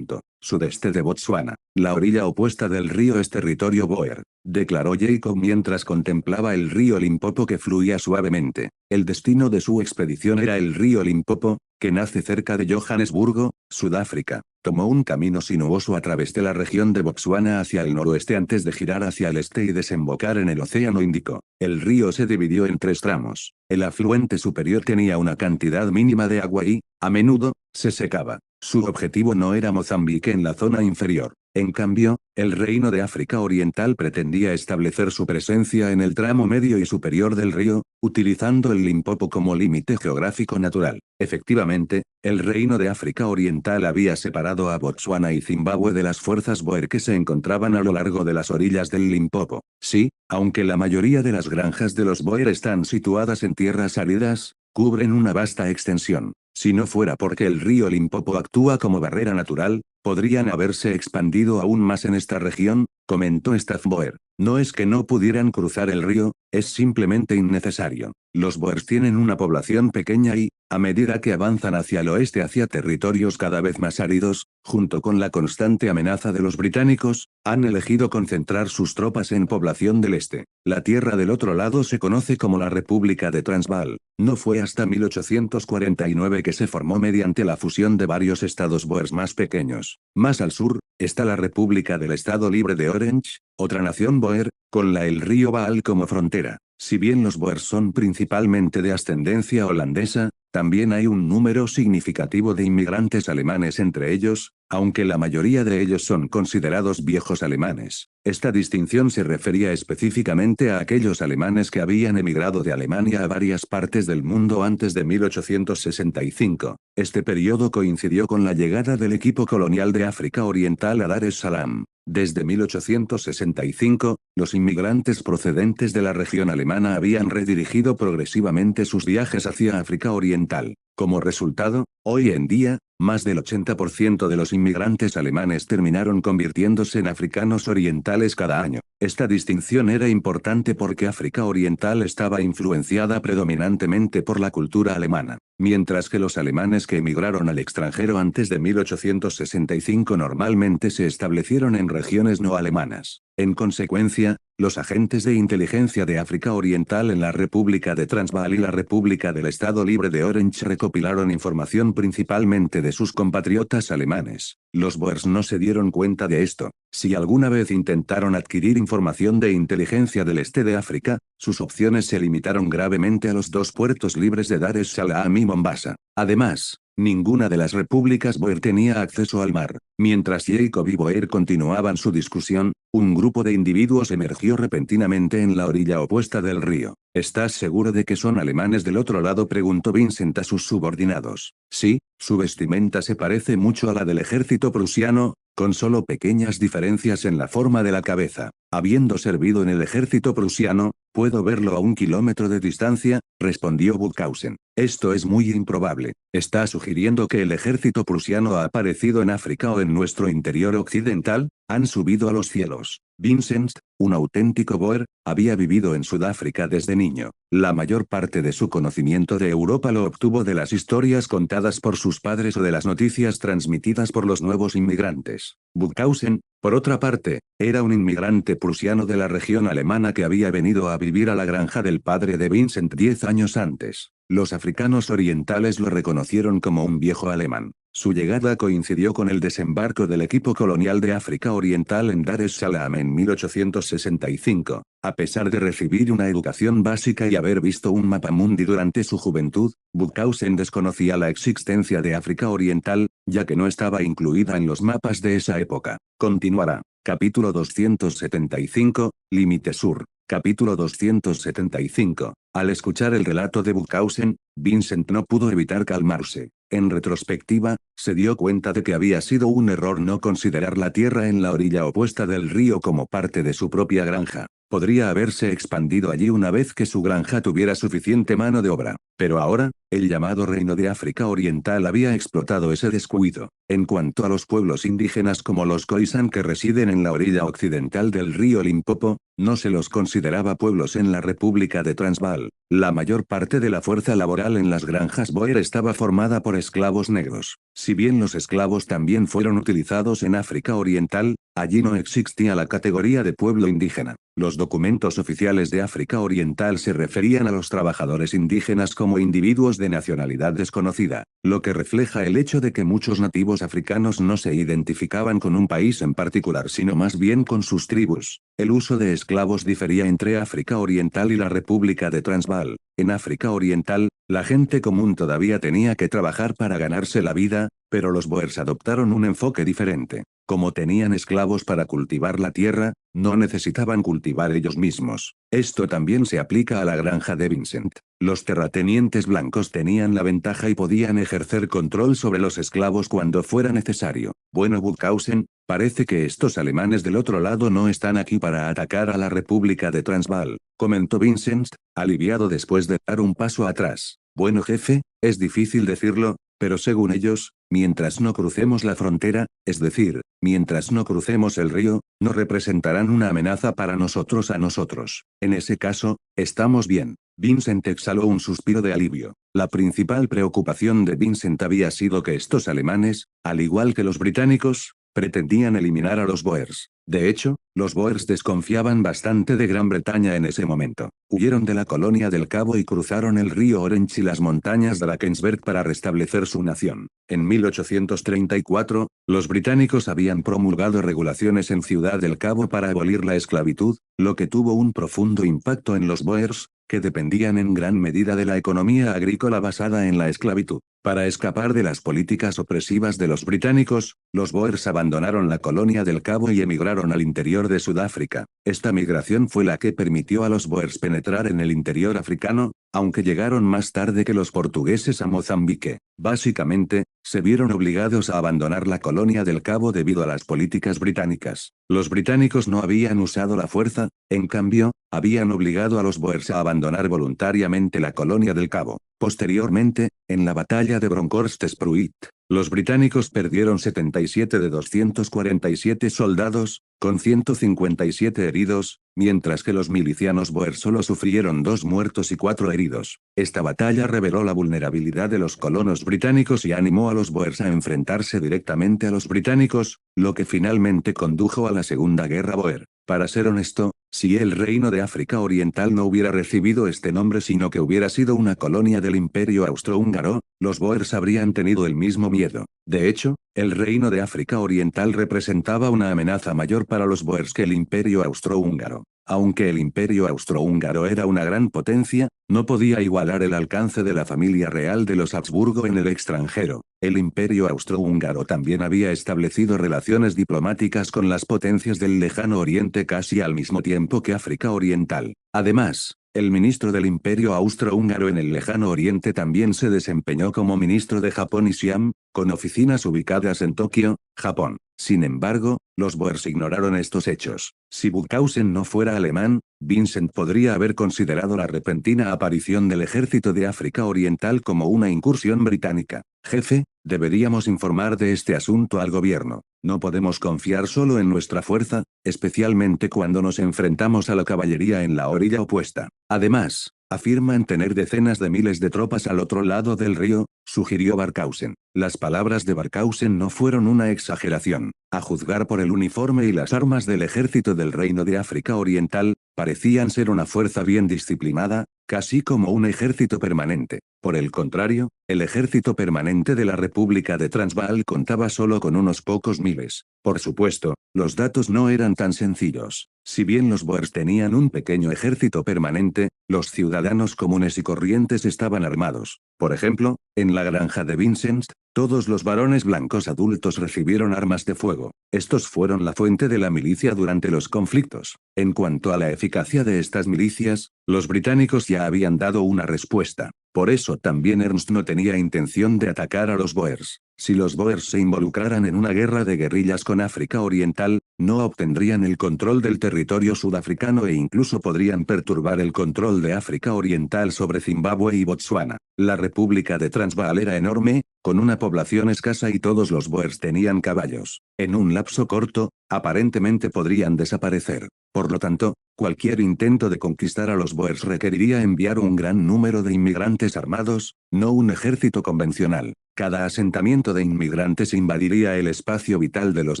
Sudeste de Botsuana. La orilla opuesta del río es territorio Boer, declaró Jacob mientras contemplaba el río Limpopo que fluía suavemente. El destino de su expedición era el río Limpopo, que nace cerca de Johannesburgo, Sudáfrica. Tomó un camino sinuoso a través de la región de Botsuana hacia el noroeste antes de girar hacia el este y desembocar en el Océano Índico. El río se dividió en tres tramos. El afluente superior tenía una cantidad mínima de agua y, a menudo, se secaba. Su objetivo no era Mozambique en la zona inferior. En cambio, el Reino de África Oriental pretendía establecer su presencia en el tramo medio y superior del río, utilizando el Limpopo como límite geográfico natural. Efectivamente, el Reino de África Oriental había separado a Botsuana y Zimbabue de las fuerzas Boer que se encontraban a lo largo de las orillas del Limpopo. Sí, aunque la mayoría de las granjas de los Boer están situadas en tierras áridas, cubren una vasta extensión. Si no fuera porque el río Limpopo actúa como barrera natural, podrían haberse expandido aún más en esta región, comentó Staffboer. No es que no pudieran cruzar el río, es simplemente innecesario. Los Boers tienen una población pequeña y, a medida que avanzan hacia el oeste hacia territorios cada vez más áridos, junto con la constante amenaza de los británicos, han elegido concentrar sus tropas en población del este. La tierra del otro lado se conoce como la República de Transvaal. No fue hasta 1849 que se formó mediante la fusión de varios estados Boers más pequeños. Más al sur, está la República del Estado Libre de Orange, otra nación Boer, con el río Vaal como frontera. Si bien los Boers son principalmente de ascendencia holandesa, también hay un número significativo de inmigrantes alemanes entre ellos, aunque la mayoría de ellos son considerados viejos alemanes. Esta distinción se refería específicamente a aquellos alemanes que habían emigrado de Alemania a varias partes del mundo antes de 1865. Este periodo coincidió con la llegada del equipo colonial de África Oriental a Dar es Salaam. Desde 1865, los inmigrantes procedentes de la región alemana habían redirigido progresivamente sus viajes hacia África Oriental. Como resultado, hoy en día, más del 80% de los inmigrantes alemanes terminaron convirtiéndose en africanos orientales cada año. Esta distinción era importante porque África Oriental estaba influenciada predominantemente por la cultura alemana, mientras que los alemanes que emigraron al extranjero antes de 1865 normalmente se establecieron en regiones no alemanas. En consecuencia, los agentes de inteligencia de África Oriental en la República de Transvaal y la República del Estado Libre de Orange recopilaron información principalmente de sus compatriotas alemanes. Los Boers no se dieron cuenta de esto. Si alguna vez intentaron adquirir información de inteligencia del este de África, sus opciones se limitaron gravemente a los dos puertos libres de Dar es Salaam y Mombasa. Además, ninguna de las repúblicas Boer tenía acceso al mar. Mientras Jacob y Boer continuaban su discusión, un grupo de individuos emergió repentinamente en la orilla opuesta del río. ¿Estás seguro de que son alemanes del otro lado?, preguntó Vincent a sus subordinados. Sí, su vestimenta se parece mucho a la del ejército prusiano, con solo pequeñas diferencias en la forma de la cabeza. Habiendo servido en el ejército prusiano, Puedo verlo a 1 kilómetro de distancia, respondió Burghausen. Esto es muy improbable. ¿Está sugiriendo que el ejército prusiano ha aparecido en África o en nuestro interior occidental? Han subido a los cielos. Vincent, un auténtico boer, había vivido en Sudáfrica desde niño. La mayor parte de su conocimiento de Europa lo obtuvo de las historias contadas por sus padres o de las noticias transmitidas por los nuevos inmigrantes. Burghausen, por otra parte, era un inmigrante prusiano de la región alemana que había venido a vivir a la granja del padre de Vincent 10 años antes. Los africanos orientales lo reconocieron como un viejo alemán. Su llegada coincidió con el desembarco del equipo colonial de África Oriental en Dar es Salaam en 1865. A pesar de recibir una educación básica y haber visto un mapamundi durante su juventud, Burghausen desconocía la existencia de África Oriental, ya que no estaba incluida en los mapas de esa época. Continuará. Capítulo 275, Límite Sur. Capítulo 275. Al escuchar el relato de Burghausen, Vincent no pudo evitar calmarse. En retrospectiva, se dio cuenta de que había sido un error no considerar la tierra en la orilla opuesta del río como parte de su propia granja. Podría haberse expandido allí una vez que su granja tuviera suficiente mano de obra. Pero ahora, el llamado Reino de África Oriental había explotado ese descuido. En cuanto a los pueblos indígenas como los Khoisan que residen en la orilla occidental del río Limpopo, no se los consideraba pueblos en la República de Transvaal. La mayor parte de la fuerza laboral en las granjas Boer estaba formada por esclavos negros. Si bien los esclavos también fueron utilizados en África Oriental, allí no existía la categoría de pueblo indígena. Los documentos oficiales de África Oriental se referían a los trabajadores indígenas como individuos de nacionalidad desconocida, lo que refleja el hecho de que muchos nativos africanos no se identificaban con un país en particular sino más bien con sus tribus. El uso de esclavos difería entre África Oriental y la República de Transvaal. En África Oriental, la gente común todavía tenía que trabajar para ganarse la vida, pero los Boers adoptaron un enfoque diferente. Como tenían esclavos para cultivar la tierra, no necesitaban cultivar ellos mismos. Esto también se aplica a la granja de Vincent. Los terratenientes blancos tenían la ventaja y podían ejercer control sobre los esclavos cuando fuera necesario. Bueno, Burghausen, parece que estos alemanes del otro lado no están aquí para atacar a la República de Transvaal, comentó Vincent, aliviado después de dar un paso atrás. Bueno, jefe, es difícil decirlo, pero según ellos, mientras no crucemos la frontera, es decir, mientras no crucemos el río, no representarán una amenaza para nosotros a nosotros. En ese caso, estamos bien. Vincent exhaló un suspiro de alivio. La principal preocupación de Vincent había sido que estos alemanes, al igual que los británicos, pretendían eliminar a los Boers. De hecho, los Boers desconfiaban bastante de Gran Bretaña en ese momento. Huyeron de la colonia del Cabo y cruzaron el río Orange y las montañas de Drakensberg para restablecer su nación. En 1834, los británicos habían promulgado regulaciones en Ciudad del Cabo para abolir la esclavitud, lo que tuvo un profundo impacto en los Boers, que dependían en gran medida de la economía agrícola basada en la esclavitud. Para escapar de las políticas opresivas de los británicos, los Boers abandonaron la colonia del Cabo y emigraron al interior de Sudáfrica. Esta migración fue la que permitió a los Boers penetrar en el interior africano, aunque llegaron más tarde que los portugueses a Mozambique. Básicamente, se vieron obligados a abandonar la colonia del Cabo debido a las políticas británicas. Los británicos no habían usado la fuerza, en cambio, habían obligado a los Boers a abandonar voluntariamente la colonia del Cabo. Posteriormente, en la batalla de Bronkhorst-Spruit, los británicos perdieron 77 de 247 soldados, con 157 heridos, mientras que los milicianos Boer solo sufrieron 2 muertos y 4 heridos. Esta batalla reveló la vulnerabilidad de los colonos británicos y animó a los Boers a enfrentarse directamente a los británicos, lo que finalmente condujo a la Segunda Guerra Boer. Para ser honesto, si el Reino de África Oriental no hubiera recibido este nombre sino que hubiera sido una colonia del Imperio Austrohúngaro, los Boers habrían tenido el mismo miedo. De hecho, el Reino de África Oriental representaba una amenaza mayor para los Boers que el Imperio Austrohúngaro. Aunque el Imperio Austrohúngaro era una gran potencia, no podía igualar el alcance de la familia real de los Habsburgo en el extranjero. El Imperio Austrohúngaro también había establecido relaciones diplomáticas con las potencias del Lejano Oriente casi al mismo tiempo que África Oriental. Además, el ministro del Imperio Austrohúngaro en el Lejano Oriente también se desempeñó como ministro de Japón y Siam, con oficinas ubicadas en Tokio, Japón. Sin embargo, los Boers ignoraron estos hechos. Si Burghausen no fuera alemán, Vincent podría haber considerado la repentina aparición del ejército de África Oriental como una incursión británica. Jefe, deberíamos informar de este asunto al gobierno. No podemos confiar solo en nuestra fuerza, especialmente cuando nos enfrentamos a la caballería en la orilla opuesta. Además, afirman tener decenas de miles de tropas al otro lado del río, sugirió Barkhausen. Las palabras de Barkhausen no fueron una exageración. A juzgar por el uniforme y las armas del ejército del Reino de África Oriental, parecían ser una fuerza bien disciplinada, casi como un ejército permanente. Por el contrario, el ejército permanente de la República de Transvaal contaba solo con unos pocos miles. Por supuesto, los datos no eran tan sencillos. Si bien los Boers tenían un pequeño ejército permanente, los ciudadanos comunes y corrientes estaban armados. Por ejemplo, en la granja de Vincent, todos los varones blancos adultos recibieron armas de fuego. Estos fueron la fuente de la milicia durante los conflictos. En cuanto a la eficacia de estas milicias, los británicos ya habían dado una respuesta. Por eso también Ernst no tenía intención de atacar a los Boers. Si los Boers se involucraran en una guerra de guerrillas con África Oriental, no obtendrían el control del territorio sudafricano e incluso podrían perturbar el control de África Oriental sobre Zimbabue y Botsuana. La República de Transvaal era enorme, con una población escasa y todos los Boers tenían caballos. En un lapso corto, aparentemente podrían desaparecer. Por lo tanto, cualquier intento de conquistar a los Boers requeriría enviar un gran número de inmigrantes armados, no un ejército convencional. Cada asentamiento de inmigrantes invadiría el espacio vital de los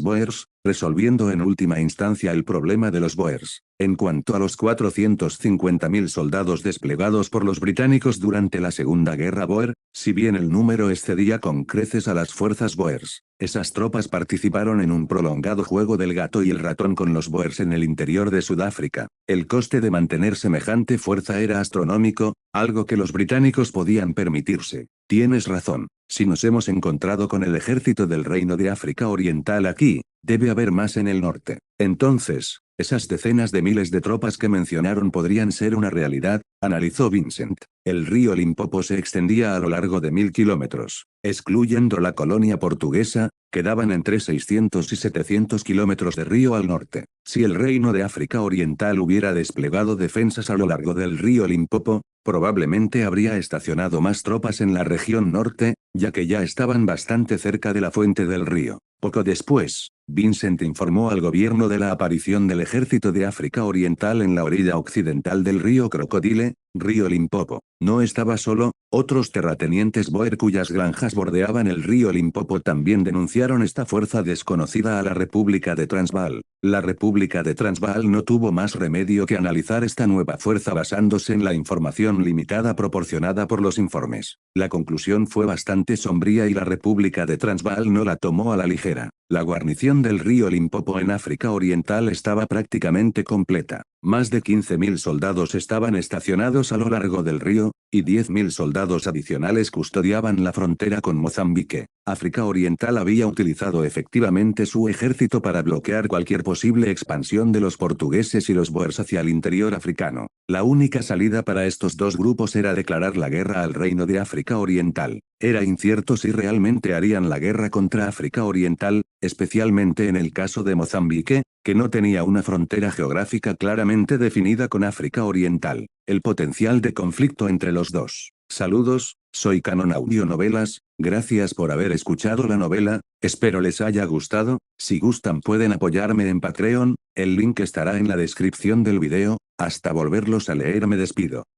Boers, resolviendo en última instancia el problema de los Boers. En cuanto a los 450.000 soldados desplegados por los británicos durante la Segunda Guerra Boer, si bien el número excedía con creces a las fuerzas Boers, esas tropas participaron en un prolongado juego del gato y el ratón con los Boers en el interior de Sudáfrica. El coste de mantener semejante fuerza era astronómico, algo que los británicos podían permitirse. Tienes razón. Si nos hemos encontrado con el ejército del Reino de África Oriental aquí, debe haber más en el norte. Entonces, esas decenas de miles de tropas que mencionaron podrían ser una realidad, analizó Vincent. El río Limpopo se extendía a lo largo de 1000 kilómetros. Excluyendo la colonia portuguesa, quedaban entre 600 y 700 kilómetros de río al norte. Si el Reino de África Oriental hubiera desplegado defensas a lo largo del río Limpopo, probablemente habría estacionado más tropas en la región norte, ya que ya estaban bastante cerca de la fuente del río. Poco después, Vincent informó al gobierno de la aparición del ejército de África Oriental en la orilla occidental del río Crocodile, río Limpopo. No estaba solo, otros terratenientes Boer cuyas granjas bordeaban el río Limpopo también denunciaron esta fuerza desconocida a la República de Transvaal. La República de Transvaal no tuvo más remedio que analizar esta nueva fuerza basándose en la información limitada proporcionada por los informes. La conclusión fue bastante sombría y la República de Transvaal no la tomó a la ligera. La guarnición del río Limpopo en África Oriental estaba prácticamente completa. Más de 15.000 soldados estaban estacionados a lo largo del río, y 10.000 soldados adicionales custodiaban la frontera con Mozambique. África Oriental había utilizado efectivamente su ejército para bloquear cualquier posible expansión de los portugueses y los Boers hacia el interior africano. La única salida para estos dos grupos era declarar la guerra al Reino de África Oriental. Era incierto si realmente harían la guerra contra África Oriental, especialmente en el caso de Mozambique, que no tenía una frontera geográfica claramente definida con África Oriental. El potencial de conflicto entre los dos. Saludos, soy Canon Audio Novelas, gracias por haber escuchado la novela, espero les haya gustado, si gustan pueden apoyarme en Patreon, el link estará en la descripción del video, hasta volverlos a leer me despido.